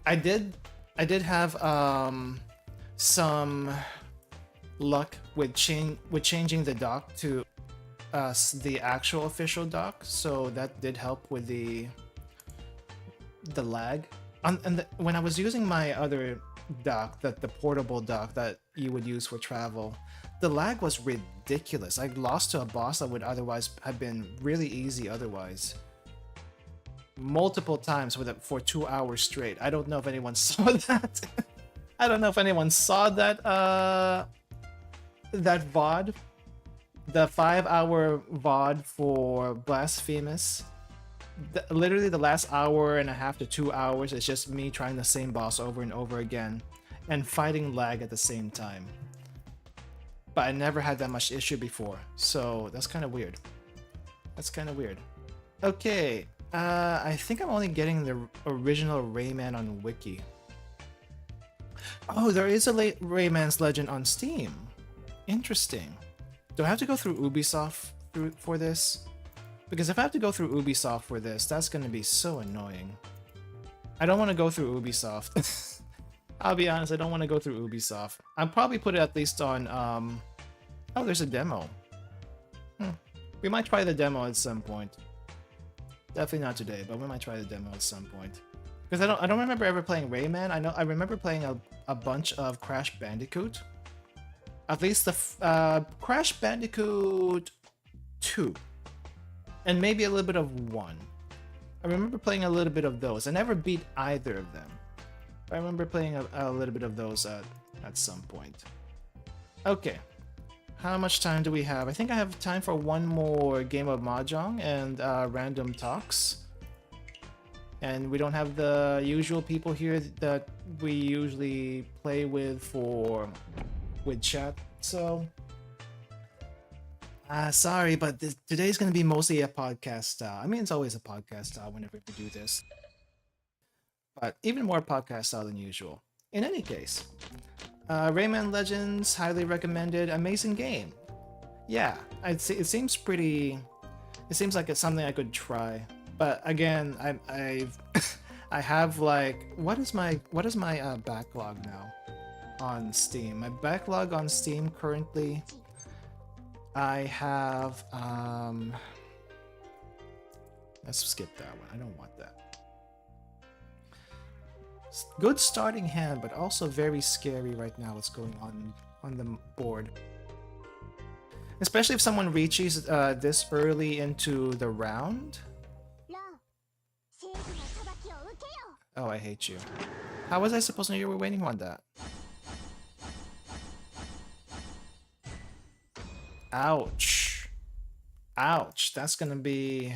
I did have some luck with changing the dock to the actual official dock, so that did help with the lag. When I was using my other dock, the portable dock that you would use for travel, the lag was ridiculous. I lost to a boss that would otherwise have been really easy otherwise, multiple times for 2 hours straight. I don't know if anyone saw that. I don't know if anyone saw that that VOD, the 5-hour VOD for Blasphemous. Literally the last hour and a half to 2 hours is just me trying the same boss over and over again and fighting lag at the same time. But I never had that much issue before, so that's kind of weird. That's kind of weird. Okay, I think I'm only getting the original Rayman on Wiki. Oh, there is a Rayman's Legend on Steam. Interesting. Do I have to go through Ubisoft for this? Because if I have to go through Ubisoft for this, that's going to be so annoying. I don't want to go through Ubisoft. I'll be honest, I don't want to go through Ubisoft. I'll probably put it at least on, oh, there's a demo. We might try the demo at some point. Definitely not today, but we might try the demo at some point. Because I don't remember ever playing Rayman. I remember playing a bunch of Crash Bandicoot. At least the Crash Bandicoot 2. And maybe a little bit of 1. I remember playing a little bit of those. I never beat either of them. I remember playing a little bit of those at some point. Okay. How much time do we have? I think I have time for one more game of Mahjong and random talks. And we don't have the usual people here that we usually play with for with chat. So sorry, but today's gonna be mostly a podcast style. I mean, it's always a podcast style whenever we do this, but even more podcast style than usual. In any case, Rayman Legends, highly recommended, amazing game. Yeah, it seems pretty. It seems like it's something I could try, but again, I've I have like what is my backlog now on Steam? My backlog on Steam currently, I have let's skip that one. I don't want that. Good starting hand, but also very scary right now what's going on the board. Especially if someone reaches this early into the round. Oh, I hate you. How was I supposed to know you were waiting on that? Ouch. Ouch. That's gonna be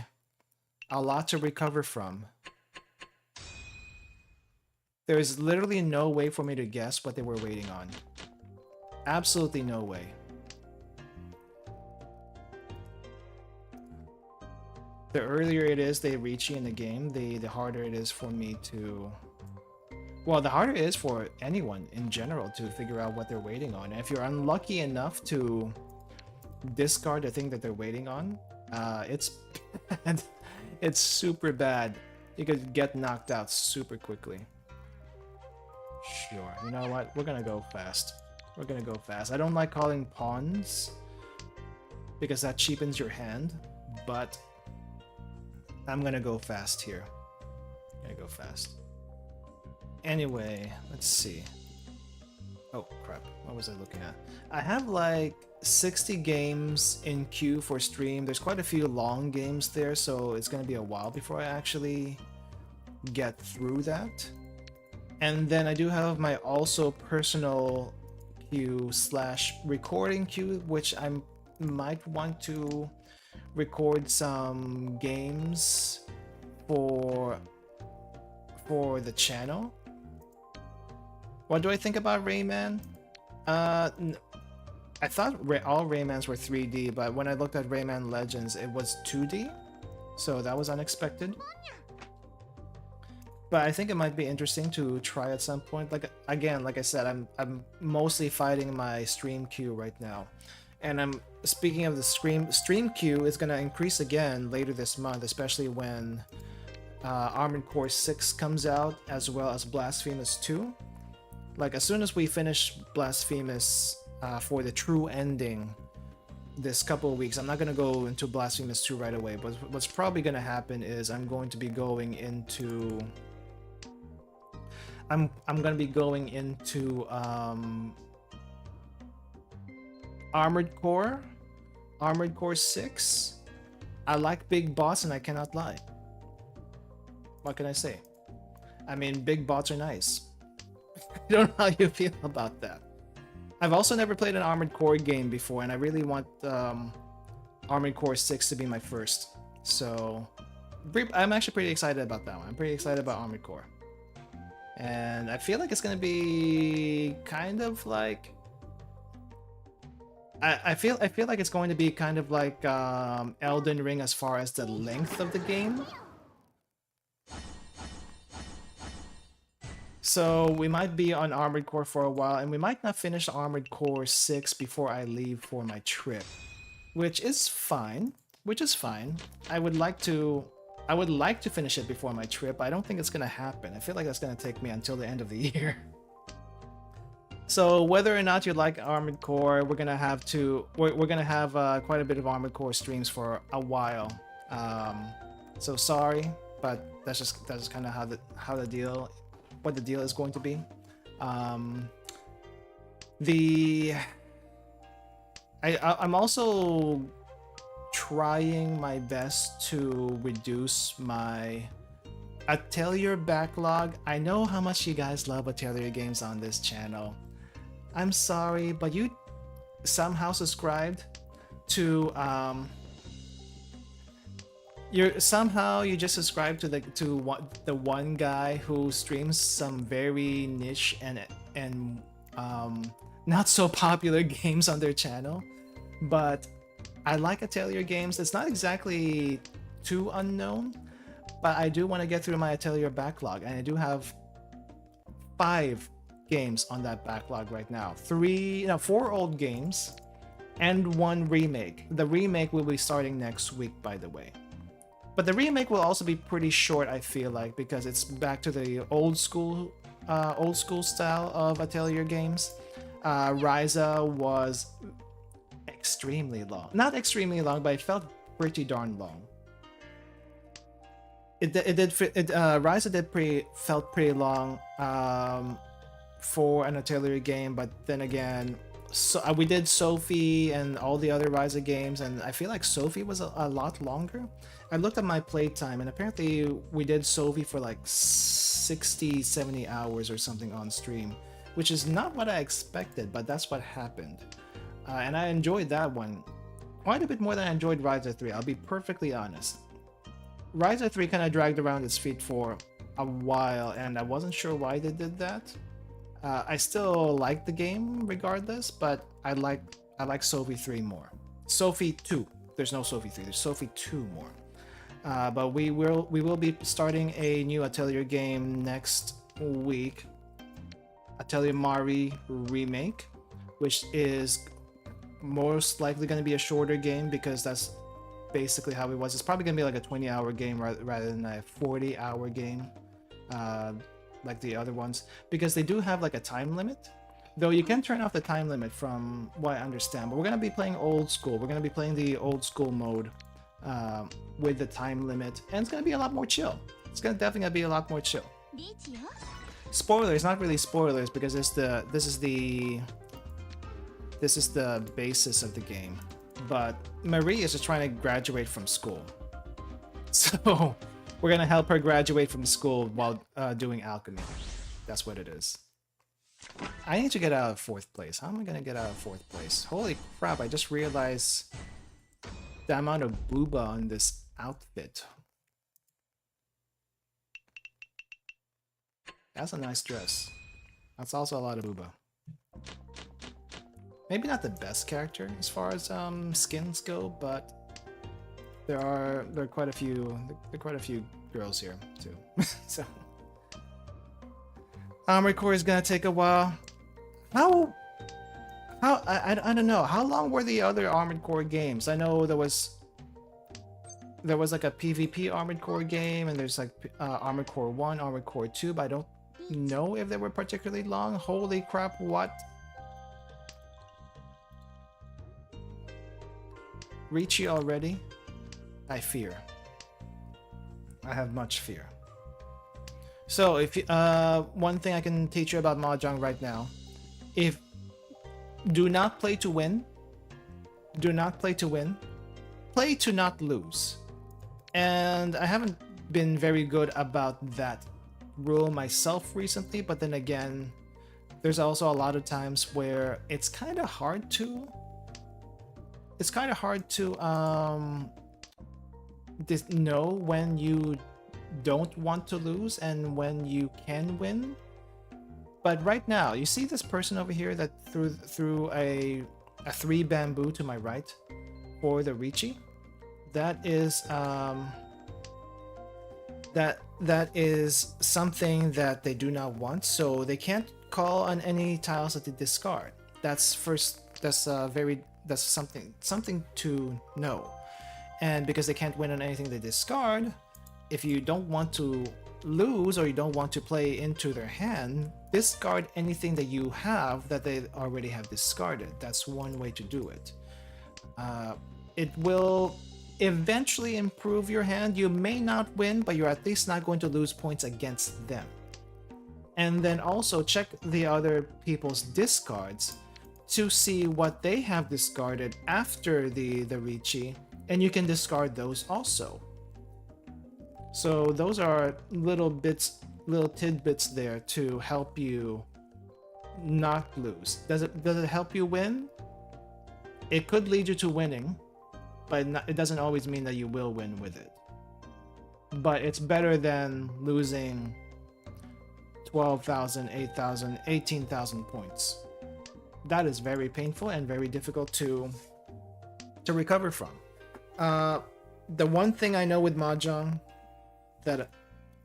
a lot to recover from. There is literally no way for me to guess what they were waiting on. Absolutely no way. The earlier it is they reach you in the game, the harder it is for me to... Well, the harder it is for anyone in general to figure out what they're waiting on. And if you're unlucky enough to discard the thing that they're waiting on, it's bad. It's super bad. You could get knocked out super quickly. Sure, you know what? We're gonna go fast. We're gonna go fast. I don't like calling pawns because that cheapens your hand, but I'm gonna go fast here. I'm gonna go fast. Anyway, let's see. Oh crap, what was I looking at? I have like 60 games in queue for stream. There's quite a few long games there, so it's gonna be a while before I actually get through that. And then I do have my also personal queue / recording queue, which I might want to record some games for the channel. What do I think about Rayman? I thought all Raymans were 3D, but when I looked at Rayman Legends, it was 2D, so that was unexpected. But I think it might be interesting to try at some point. Like again, like I said, I'm mostly fighting my stream queue right now. And I'm speaking of the stream queue is gonna increase again later this month, especially when Armored Core 6 comes out, as well as Blasphemous 2. Like as soon as we finish Blasphemous for the true ending this couple of weeks, I'm not gonna go into Blasphemous 2 right away, but what's probably gonna happen is I'm going to be going into I'm gonna be going into Armored Core 6. I like big bots and I cannot lie. What can I say? I mean, big bots are nice. I don't know how you feel about that. I've also never played an Armored Core game before, and I really want Armored Core 6 to be my first. So I'm actually pretty excited about that one. I'm pretty excited about Armored Core. And I feel like it's gonna be kind of like I feel like it's going to be kind of like Elden Ring as far as the length of the game. So we might be on Armored Core for a while, and we might not finish Armored Core 6 before I leave for my trip, which is fine. I would like to finish it before my trip. I don't think it's gonna happen. I feel like that's gonna take me until the end of the year. So whether or not you like Armored Core, we're gonna have quite a bit of Armored Core streams for a while. So sorry, but that's just kind of what the deal is going to be. I'm also trying my best to reduce my Atelier backlog. I know how much you guys love Atelier games on this channel. I'm sorry, but you somehow subscribed to you just subscribed to the one guy who streams some very niche and not so popular games on their channel, but I like Atelier games. It's not exactly too unknown, but I do want to get through my Atelier backlog, and I do have 5 games on that backlog right now. 4 old games and 1 remake. The remake will be starting next week, by the way. But the remake will also be pretty short, I feel like, because it's back to the old school style of Atelier games. Ryza was extremely long. Not extremely long, but it felt pretty darn long. Ryza felt pretty long for an Atelier game, but then again, so we did Sophie and all the other Ryza games, and I feel like Sophie was a lot longer. I looked at my playtime, and apparently we did Sophie for like 60-70 hours or something on stream, which is not what I expected, but that's what happened. And I enjoyed that one quite a bit more than I enjoyed Ryza 3, I'll be perfectly honest. Ryza 3 kind of dragged around its feet for a while, and I wasn't sure why they did that. I still like the game regardless, but I like Sophie 3 more. Sophie 2. There's no Sophie 3. There's Sophie 2 more. But we will be starting a new Atelier game next week. Atelier Mari remake, which is most likely going to be a shorter game because that's basically how it was. It's probably going to be like a 20-hour game rather than a 40-hour game. Like the other ones, because they do have like a time limit, though you can turn off the time limit from what I understand. But we're going to be playing old school. We're going to be playing the old school mode with the time limit, and it's going to be a lot more chill. It's going to definitely be a lot more chill. Spoilers, not really spoilers, because this is the basis of the game. But Marie is just trying to graduate from school, so we're gonna help her graduate from school while doing alchemy. That's what it is. I need to get out of 4th place. How am I gonna get out of 4th place? Holy crap, I just realized the amount of booba on this outfit. That's a nice dress. That's also a lot of booba. Maybe not the best character as far as skins go, but there are quite a few girls here too. So Armored Core is gonna take a while. How I don't know. How long were the other Armored Core games? I know there was like a PvP Armored Core game, and there's like Armored Core 1, Armored Core 2, but I don't know if they were particularly long. Holy crap, what? Ricci already? I fear. I have much fear. So if you, one thing I can teach you about Mahjong right now, do not play to win. Do not play to win. Play to not lose. And I haven't been very good about that rule myself recently, but then again, there's also a lot of times where it's kind of hard to know when you don't want to lose and when you can win. But right now, you see this person over here that threw a 3 bamboo to my right for the Ricci? That is that is something that they do not want, so they can't call on any tiles that they discard. That's something to know. And because they can't win on anything they discard, if you don't want to lose or you don't want to play into their hand, discard anything that you have that they already have discarded. That's one way to do it. It will eventually improve your hand. You may not win, but you're at least not going to lose points against them. And then also check the other people's discards to see what they have discarded after the Ricci, and you can discard those also. So those are little tidbits there to help you not lose. Does it help you win? It could lead you to winning, but it doesn't always mean that you will win with it. But it's better than losing 12,000, 8,000, 18,000 points. That is very painful and very difficult to recover from. The one thing I know with Mahjong that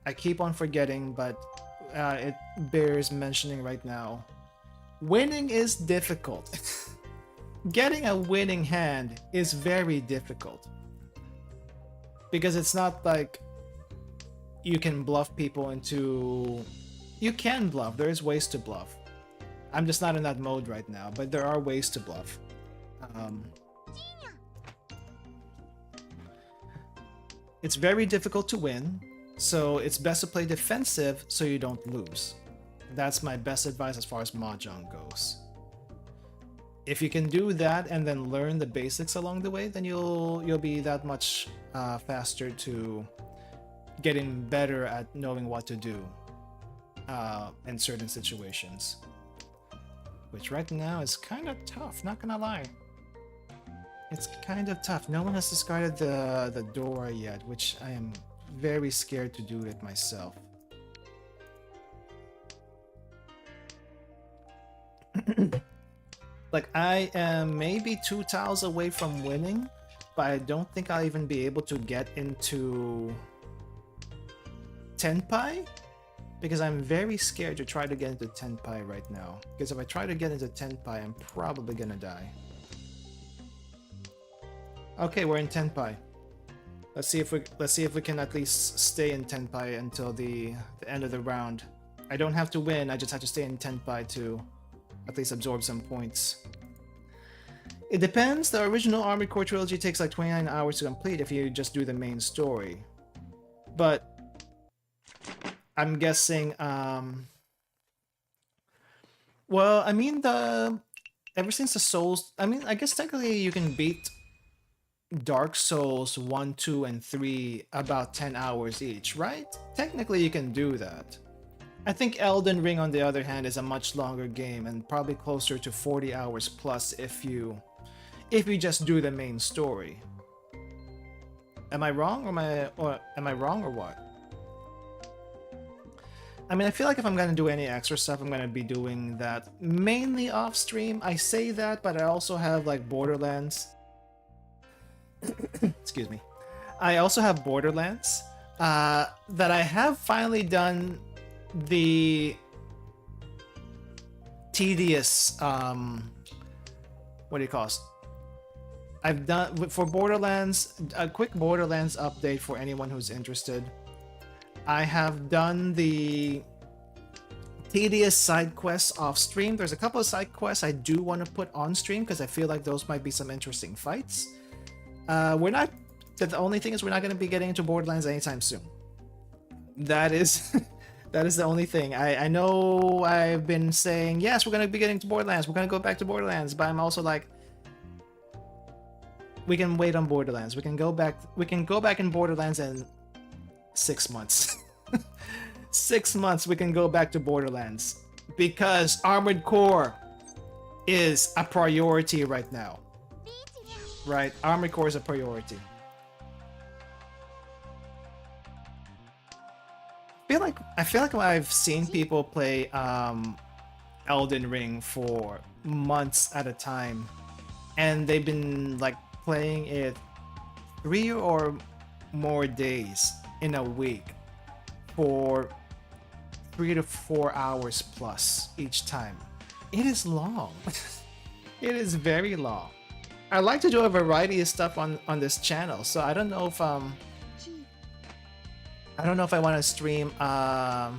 I keep on forgetting, but it bears mentioning right now. Winning is difficult. Getting a winning hand is very difficult. Because it's not like you can bluff people into... You can bluff, there is ways to bluff. I'm just not in that mode right now, but there are ways to bluff. It's very difficult to win, so it's best to play defensive so you don't lose. That's my best advice as far as Mahjong goes. If you can do that and then learn the basics along the way, then you'll be that much faster to getting better at knowing what to do in certain situations. Which right now is kind of tough, not gonna lie. It's kind of tough. No one has discarded the door yet, which I am very scared to do it myself. Like, I am maybe 2 tiles away from winning, but I don't think I'll even be able to get into Tenpai, because I'm very scared to try to get into Tenpai right now. Because if I try to get into Tenpai, I'm probably gonna die. Okay, we're in Tenpai. Let's see if we can at least stay in Tenpai until the end of the round. I don't have to win, I just have to stay in Tenpai to at least absorb some points. It depends. The original Armored Core trilogy takes like 29 hours to complete if you just do the main story. But I'm guessing well, I mean, ever since the Souls, I mean, I guess technically you can beat Dark Souls 1, 2, and 3 about 10 hours each, right? Technically you can do that. I think Elden Ring, on the other hand, is a much longer game and probably closer to 40 hours plus if you just do the main story. Am I wrong, or am I wrong or what? I mean, I feel like if I'm gonna do any extra stuff, I'm gonna be doing that mainly off stream. I say that, but I also have like Borderlands. Excuse me. I also have Borderlands that I have finally done the tedious what do you call it? I've done for Borderlands, a quick Borderlands update for anyone who's interested. I have done the tedious side quests off stream. There's a couple of side quests I do want to put on stream because I feel like those might be some interesting fights. We're not. The only thing is we're not going to be getting into Borderlands anytime soon. That is that is the only thing. I know I've been saying yes, we're going to be getting to Borderlands. We're going to go back to Borderlands, but I'm also like, we can wait on Borderlands. We can go back. We can go back in Borderlands in 6 months. 6 months. We can go back to Borderlands because Armored Core is a priority right now. Right, Armored Core is a priority. I feel like I've seen people play Elden Ring for months at a time, and they've been like playing it 3 or more days in a week for 3 to 4 hours plus each time. It is long. It is very long. I like to do a variety of stuff on this channel, so I don't know if I want to stream I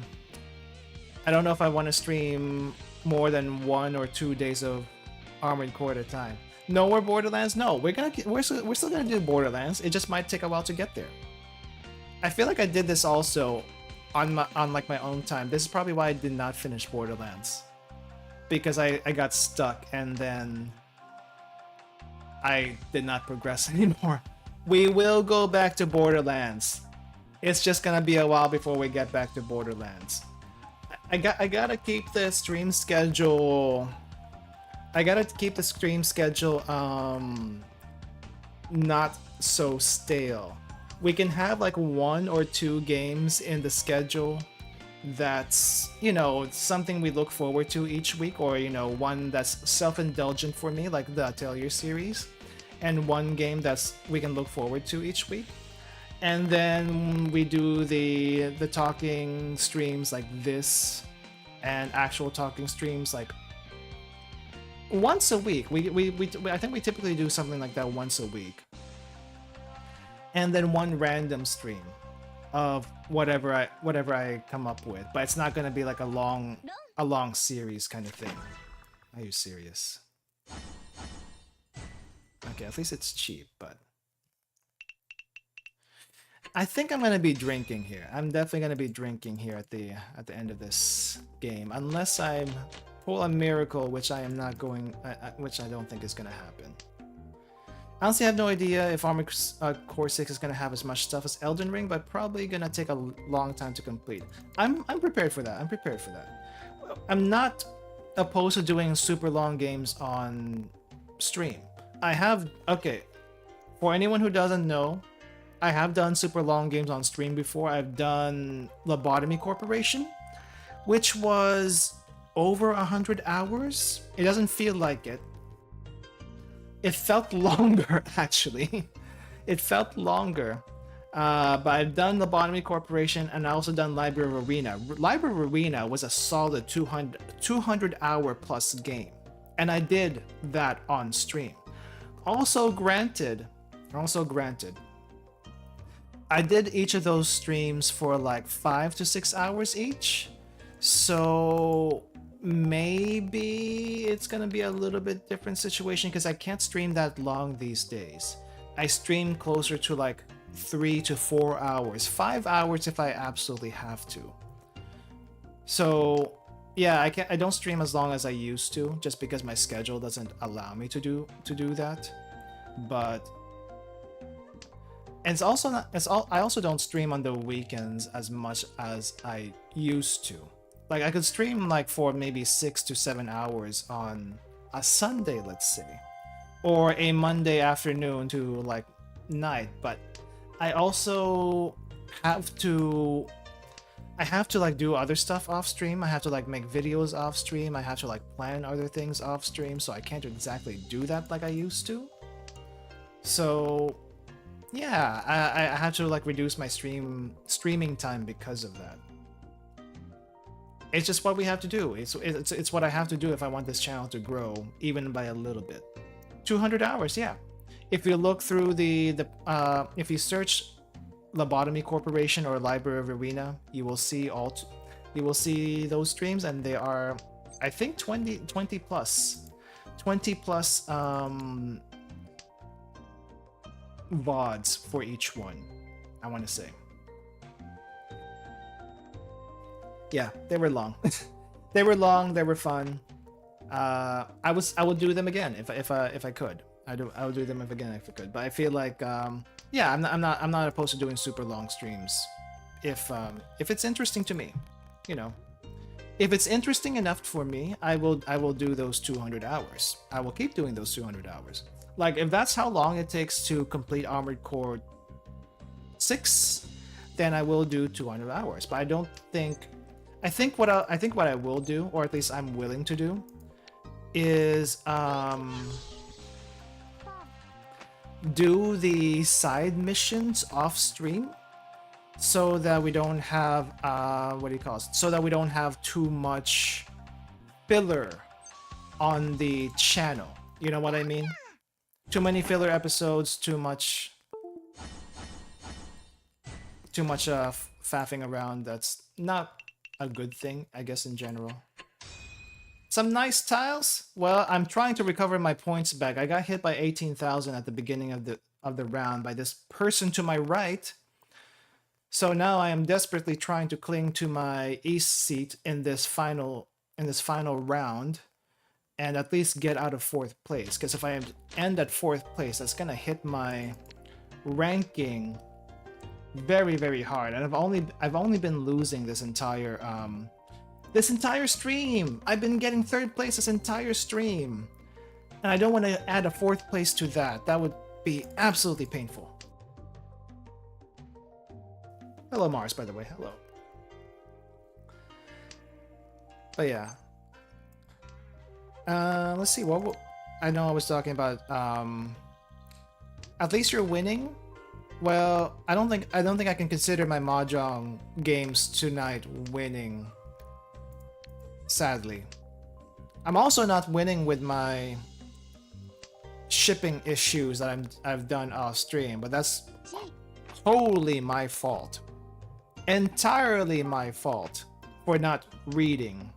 don't know if I want to stream more than 1 or 2 days of Armored Core at a time. No more Borderlands? No, we're still gonna do Borderlands. It just might take a while to get there. I feel like I did this also on like my own time. This is probably why I did not finish Borderlands, because I got stuck and then I did not progress anymore. We will go back to Borderlands. It's just gonna be a while before we get back to Borderlands. I gotta keep the stream schedule. I gotta keep the stream schedule not so stale. We can have like 1 or 2 games in the schedule that's, you know, something we look forward to each week, or, you know, one that's self-indulgent for me, like the Atelier series, and one game that's we can look forward to each week. And then we do the talking streams like this, and actual talking streams like once a week. I think we typically do something like that once a week. And then one random stream of whatever I come up with, but it's not gonna be like a long series kind of thing. Are you serious? Okay, at least it's cheap, but I think I'm gonna be drinking here. I'm definitely gonna be drinking here at the end of this game, unless I pull a miracle, which I am not going, which I don't think is gonna happen. Honestly, I have no idea if Armored Core 6 is gonna have as much stuff as Elden Ring, but probably gonna take a long time to complete. I'm prepared for that. I'm prepared for that. I'm not opposed to doing super long games on stream. I have, okay, for anyone who doesn't know, I have done super long games on stream before. I've done Lobotomy Corporation, which was over 100 hours. It doesn't feel like it. It felt longer, actually. It felt longer. But I've done Lobotomy Corporation, and I also done Library of Arena. Library of Arena was a solid 200 hour plus game, and I did that on stream. Also granted, I did each of those streams for like 5 to 6 hours each, so maybe it's gonna be a little bit different situation because I can't stream that long these days. I stream closer to like 3 to 4 hours, 5 hours if I absolutely have to. So yeah, I don't stream as long as I used to, just because my schedule doesn't allow me to do that. But it's also not, I also don't stream on the weekends as much as I used to. Like I could stream like for maybe 6 to 7 hours on a Sunday, let's say, or a Monday afternoon to like night, but I also have to like do other stuff off stream. I have to like make videos off stream. I have to like plan other things off stream, so I can't exactly do that like I used to. So yeah, I had to like reduce my streaming time because of that. It's just what we have to do. It's what I have to do if I want this channel to grow, even by a little bit. 200 hours, yeah. If you look through if you search Lobotomy Corporation or Library of Arena, you will see those streams, and they are, I think, 20 plus VODs for each one, I want to say. Yeah, they were long. They were long. They were fun. I would do them again if I could. I would do them again if I could. But I feel like yeah, I'm not opposed to doing super long streams if it's interesting to me, you know. If it's interesting enough for me, I will do those 200 hours. I will keep doing those 200 hours. Like if that's how long it takes to complete Armored Core 6, then I will do 200 hours. But I think what I will do, or at least I'm willing to do, is do the side missions off stream, so that we don't have so that we don't have too much filler on the channel. You know what I mean? Too many filler episodes, too much faffing around. That's not a good thing, I guess, in general. Some nice tiles. Well, I'm trying to recover my points back. I got hit by 18,000 at the beginning of the round by this person to my right. So now I am desperately trying to cling to my east seat in this final round, and at least get out of 4th place. Because if I end at 4th place, that's gonna hit my ranking very, very hard. And I've only been losing this entire stream. I've been getting 3rd place this entire stream, and I don't want to add a 4th place to that. That would be absolutely painful. Hello, Mars, by the way. Hello. But yeah. Let's see what I know I was talking about. At least you're winning. Well, I don't think I can consider my Mahjong games tonight winning. Sadly. I'm also not winning with my shipping issues that I've done off stream, but that's wholly my fault. Entirely my fault for not reading.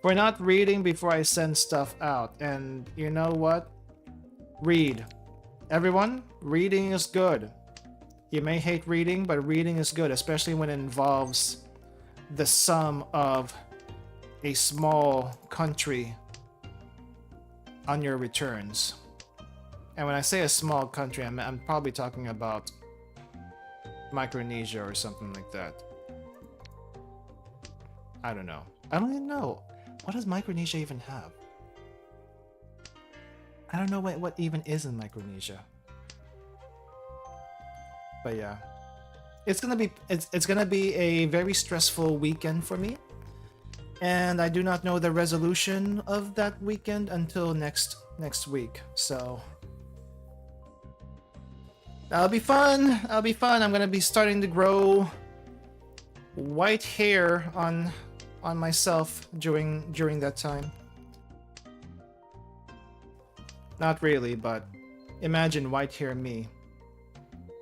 For not reading before I send stuff out. And you know what? Read. Everyone, reading is good. You may hate reading, but reading is good, especially when it involves the sum of a small country on your returns. And when I say a small country, I'm probably talking about Micronesia or something like that. I don't know. I don't even know. What does Micronesia even have? I don't know what even is in Micronesia. But yeah. It's gonna be a very stressful weekend for me. And I do not know the resolution of that weekend until next week. So that'll be fun. That'll be fun. I'm gonna be starting to grow white hair on myself during that time. Not really, but imagine white hair me.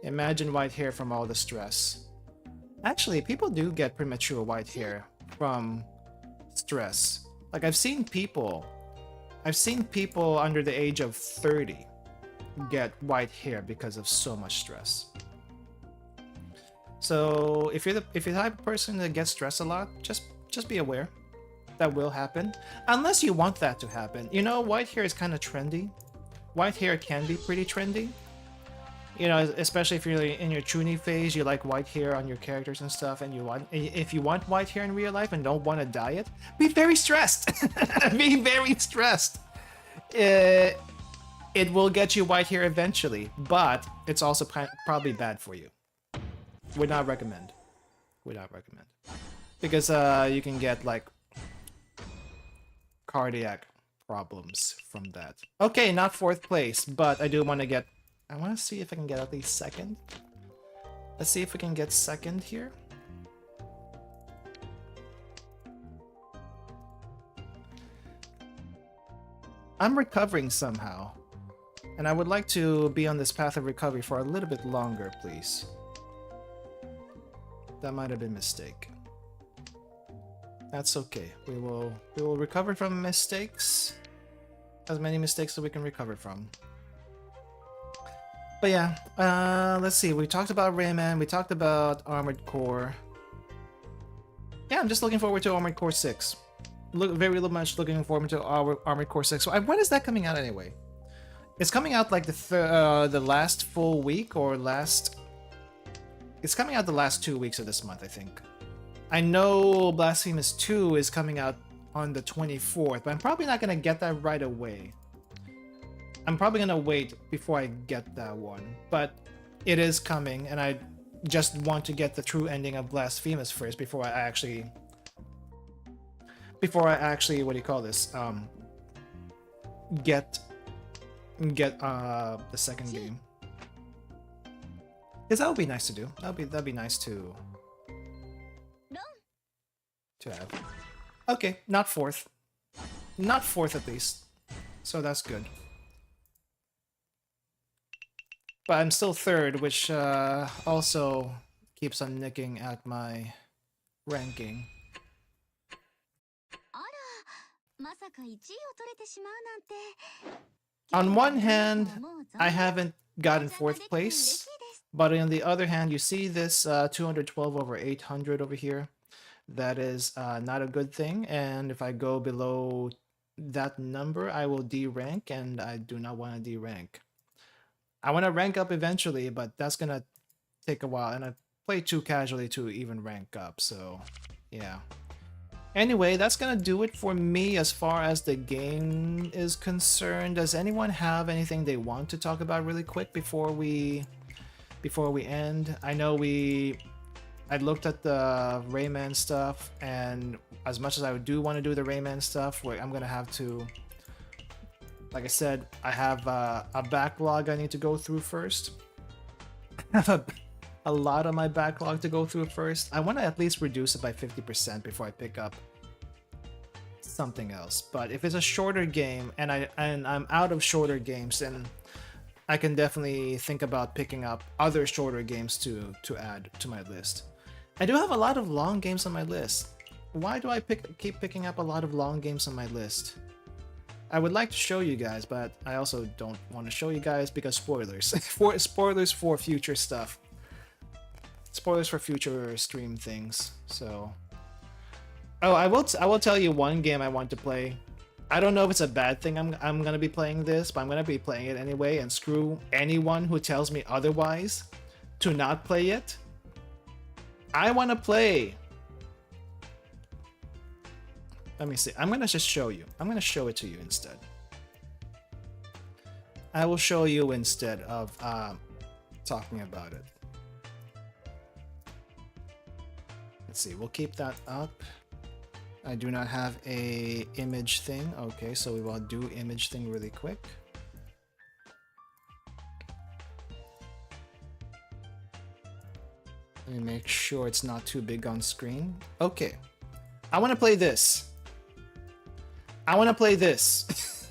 Imagine white hair from all the stress. Actually, people do get premature white hair from stress. Like I've seen people under the age of 30 get white hair because of so much stress. So if you're the type of person that gets stressed a lot, just be aware that will happen, unless you want that to happen. You know, white hair is kind of trendy. White hair can be pretty trendy. You know, especially if you're in your chuny phase, you like white hair on your characters and stuff, and if you want white hair in real life and don't want to dye it, be very stressed. Be very stressed. It will get you white hair eventually, but it's also probably bad for you. Would not recommend. Would not recommend. Because you can get like cardiac problems from that. Okay, not 4th place, but I do want to get... I want to see if I can get at least 2nd. Let's see if we can get 2nd here. I'm recovering somehow. And I would like to be on this path of recovery for a little bit longer, please. That might have been a mistake. That's okay. We will recover from mistakes. As many mistakes as we can recover from. But yeah, let's see. We talked about Rayman. We talked about Armored Core. Yeah, I'm just looking forward to Armored Core 6. Very much looking forward to Armored Core 6. So when is that coming out anyway? It's coming out like the last full week or last... It's coming out the last 2 weeks of this month, I think. I know Blasphemous 2 is coming out on the 24th, but I'm probably not going to get that right away. I'm probably going to wait before I get that one. But it is coming, and I just want to get the true ending of Blasphemous first before I actually... what do you call this? Get the second game. Because that would be nice to do. That'd be nice to have. Okay, not 4th. Not 4th at least. So that's good. But I'm still 3rd, which also keeps on nicking at my ranking. On one hand, I haven't gotten 4th place, but on the other hand, you see this 212 over 800 over here. That is not a good thing, and if I go below that number, I will D-rank, and I do not want to D-rank. I want to rank up eventually, but that's gonna take a while, and I play too casually to even rank up, so yeah. Anyway, that's gonna do it for me as far as the game is concerned. Does anyone have anything they want to talk about really quick before we end? I know we I looked at the Rayman stuff, and as much as I do want to do the Rayman stuff, where I'm gonna have to, like I said, I have a backlog I need to go through first. I have a lot of my backlog to go through first. I want to at least reduce it by 50% before I pick up something else. But if it's a shorter game and I'm out of shorter games, then I can definitely think about picking up other shorter games to add to my list. I do have a lot of long games on my list. Why do I keep picking up a lot of long games on my list? I would like to show you guys, but I also don't want to show you guys because spoilers. Spoilers for future stuff. Spoilers for future stream things. So, oh, I will tell you one game I want to play. I don't know if it's a bad thing I'm gonna be playing this, but I'm gonna be playing it anyway, and screw anyone who tells me otherwise to not play it. I want to play. Let me see. I'm gonna just show you. I'm gonna show it to you instead. I will show you instead of talking about it. Let's see. We'll keep that up. I do not have a image thing. Okay, so we will do image thing really quick. Let me make sure it's not too big on screen. Okay. I want to play this. I want to play this.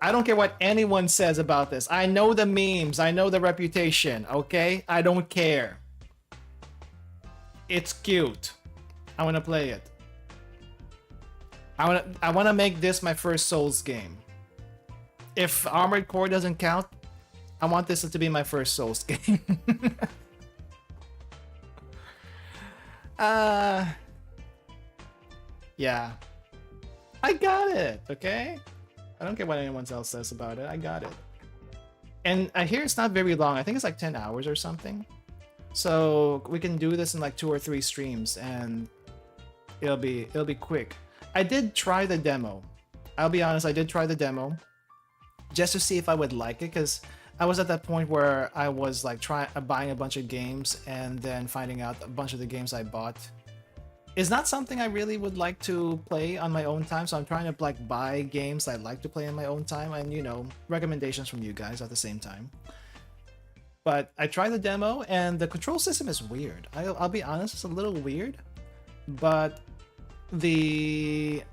I don't care what anyone says about this. I know the memes. I know the reputation. Okay? I don't care. It's cute. I want to play it. I want to make this my first Souls game. If Armored Core doesn't count, I want this to be my first Souls game. Yeah. I got it, okay? I don't care what anyone else says about it. I got it. And I hear it's not very long. I think it's like 10 hours or something. So we can do this in like 2 or 3 streams and it'll be quick. I did try the demo. I'll be honest, I did try the demo just to see if I would like it, because I was at that point where I was like buying a bunch of games and then finding out a bunch of the games I bought is not something I really would like to play on my own time. So I'm trying to like buy games I like to play on my own time, and you know, recommendations from you guys at the same time. But I tried the demo and the control system is weird. I'll be honest, it's a little weird, but the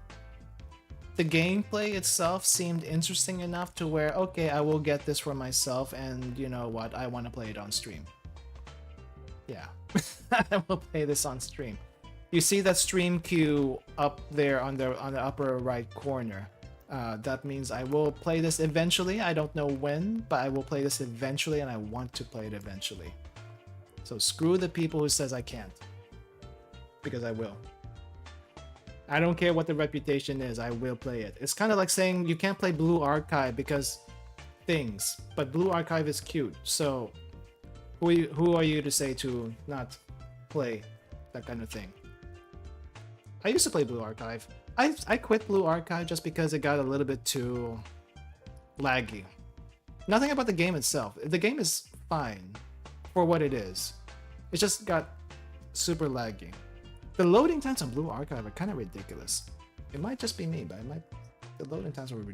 gameplay itself seemed interesting enough to where, okay, I will get this for myself, and you know what, I want to play it on stream. Yeah, I will play this on stream. You see that stream queue up there on the upper right corner. That means I will play this eventually. I don't know when, but I will play this eventually, and I want to play it eventually. So screw the people who says I can't, because I will. I don't care what the reputation is, I will play it. It's kind of like saying you can't play Blue Archive because things, but Blue Archive is cute. So who are you to say to not play that kind of thing? I used to play Blue Archive. I quit Blue Archive just because it got a little bit too laggy. Nothing about the game itself. The game is fine for what it is. It just got super laggy. The loading times on Blue Archive are kind of ridiculous. It might just be me, but the loading times were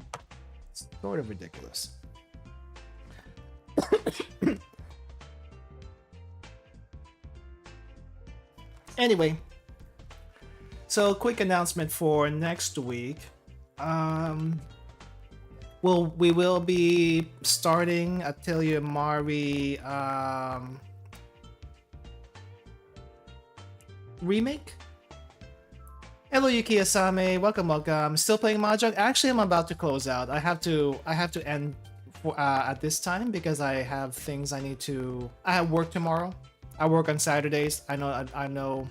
sort of ridiculous. Anyway, so quick announcement for next week. We will be starting Atelier Mari remake. Hello Yuki Asame, welcome. Still playing Mahjong? Actually, I'm about to close out. I have to end for, at this time because I have things I need to. I have work tomorrow. I work on Saturdays. I know.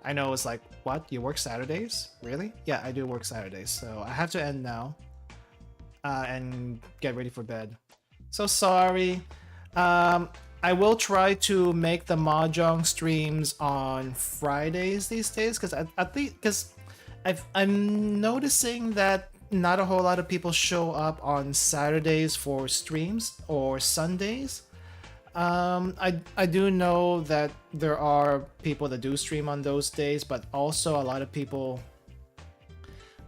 It's like, what? You work Saturdays? Really? Yeah, I do work Saturdays. So I have to end now and get ready for bed. So sorry. I will try to make the Mahjong streams on Fridays these days, because I'm noticing that not a whole lot of people show up on Saturdays for streams or Sundays. I do know that there are people that do stream on those days, but also a lot of people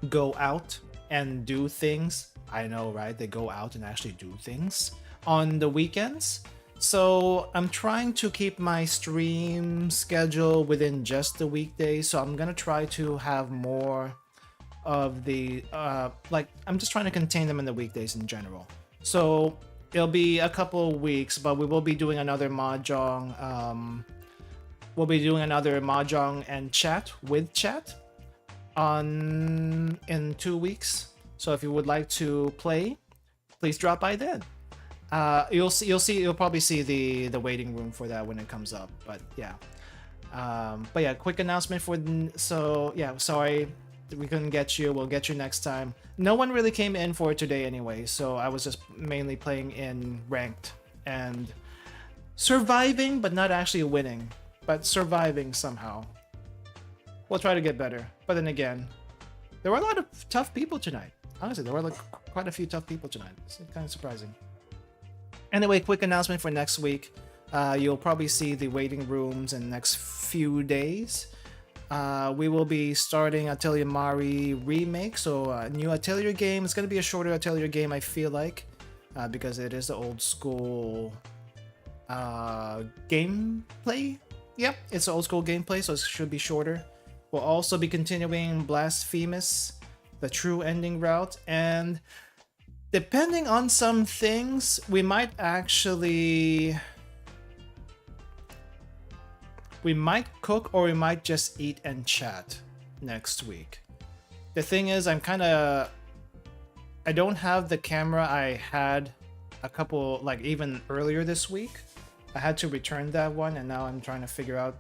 go out and do things. I know, right? They go out and actually do things on the weekends. So I'm trying to keep my stream schedule within just the weekdays. So I'm gonna try to have more of the like, I'm just trying to contain them in the weekdays in general. So it'll be a couple weeks, but we will be doing another mahjong. We'll be doing another mahjong and chat with chat in 2 weeks. So if you would like to play, please drop by then. You'll probably see the waiting room for that when it comes up. But yeah, quick announcement for sorry we couldn't get you. We'll get you next time. No one really came in for today anyway, so I was just mainly playing in ranked and surviving, but not actually winning, but surviving somehow. We'll try to get better. But then again, there were a lot of tough people tonight. Honestly, there were like quite a few tough people tonight. It's kind of surprising. Anyway, quick announcement for next week. You'll probably see the waiting rooms in the next few days. We will be starting Atelier Mari Remake, so a new Atelier game. It's going to be a shorter Atelier game, I feel like, because it is the old school gameplay. Yep, it's old school gameplay, so it should be shorter. We'll also be continuing Blasphemous, the true ending route, and depending on some things, we might cook, or we might just eat and chat next week. The thing is, I don't have the camera I had a couple, like even earlier this week. I had to return that one, and now I'm trying to figure out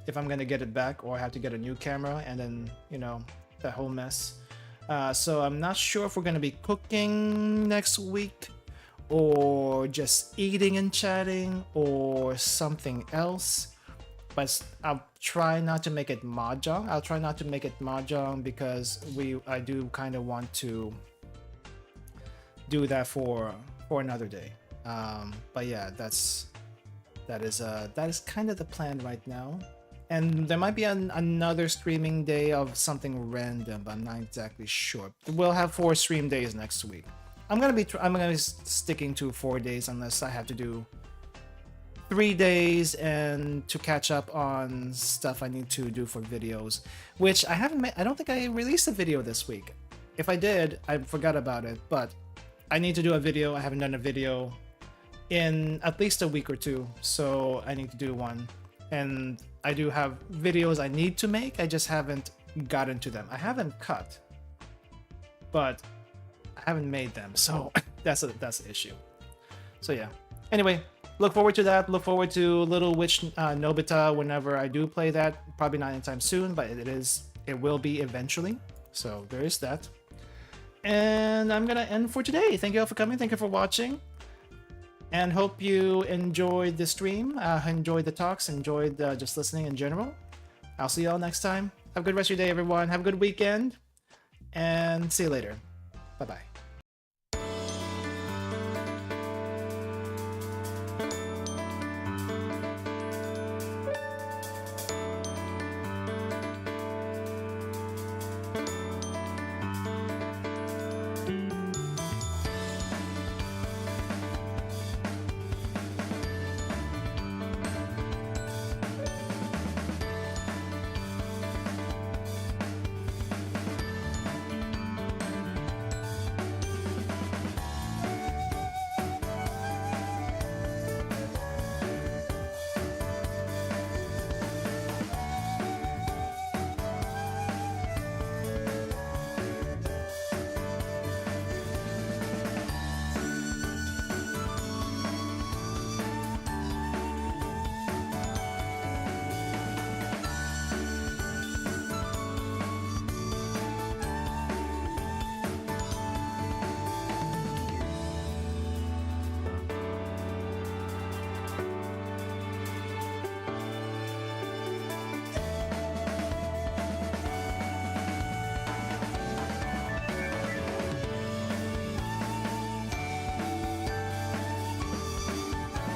if I'm gonna get it back or I have to get a new camera, and then, you know, that whole mess. So I'm not sure if we're gonna be cooking next week, or just eating and chatting, or something else. But I'll try not to make it mahjong. I'll try not to make it mahjong because I do kind of want to do that for another day. But yeah, that is kind of the plan right now. And there might be another streaming day of something random, but I'm not exactly sure. We'll have 4 stream days next week. I'm gonna be sticking to 4 days unless I have to do 3 days and to catch up on stuff I need to do for videos, which I haven't made. I don't think I released a video this week. If I did, I forgot about it, but I need to do a video. I haven't done a video in at least a week or 2, so I need to do one. And I do have videos I need to make, I just haven't gotten to them. I haven't cut, but I haven't made them, so that's the issue. So yeah. Anyway, look forward to that. Look forward to Little Witch Nobita whenever I do play that. Probably not anytime soon, but it will be eventually. So there is that. And I'm gonna end for today. Thank you all for coming. Thank you for watching. And hope you enjoyed the stream, enjoyed the talks, enjoyed just listening in general. I'll see you all next time. Have a good rest of your day, everyone. Have a good weekend. And see you later. Bye-bye.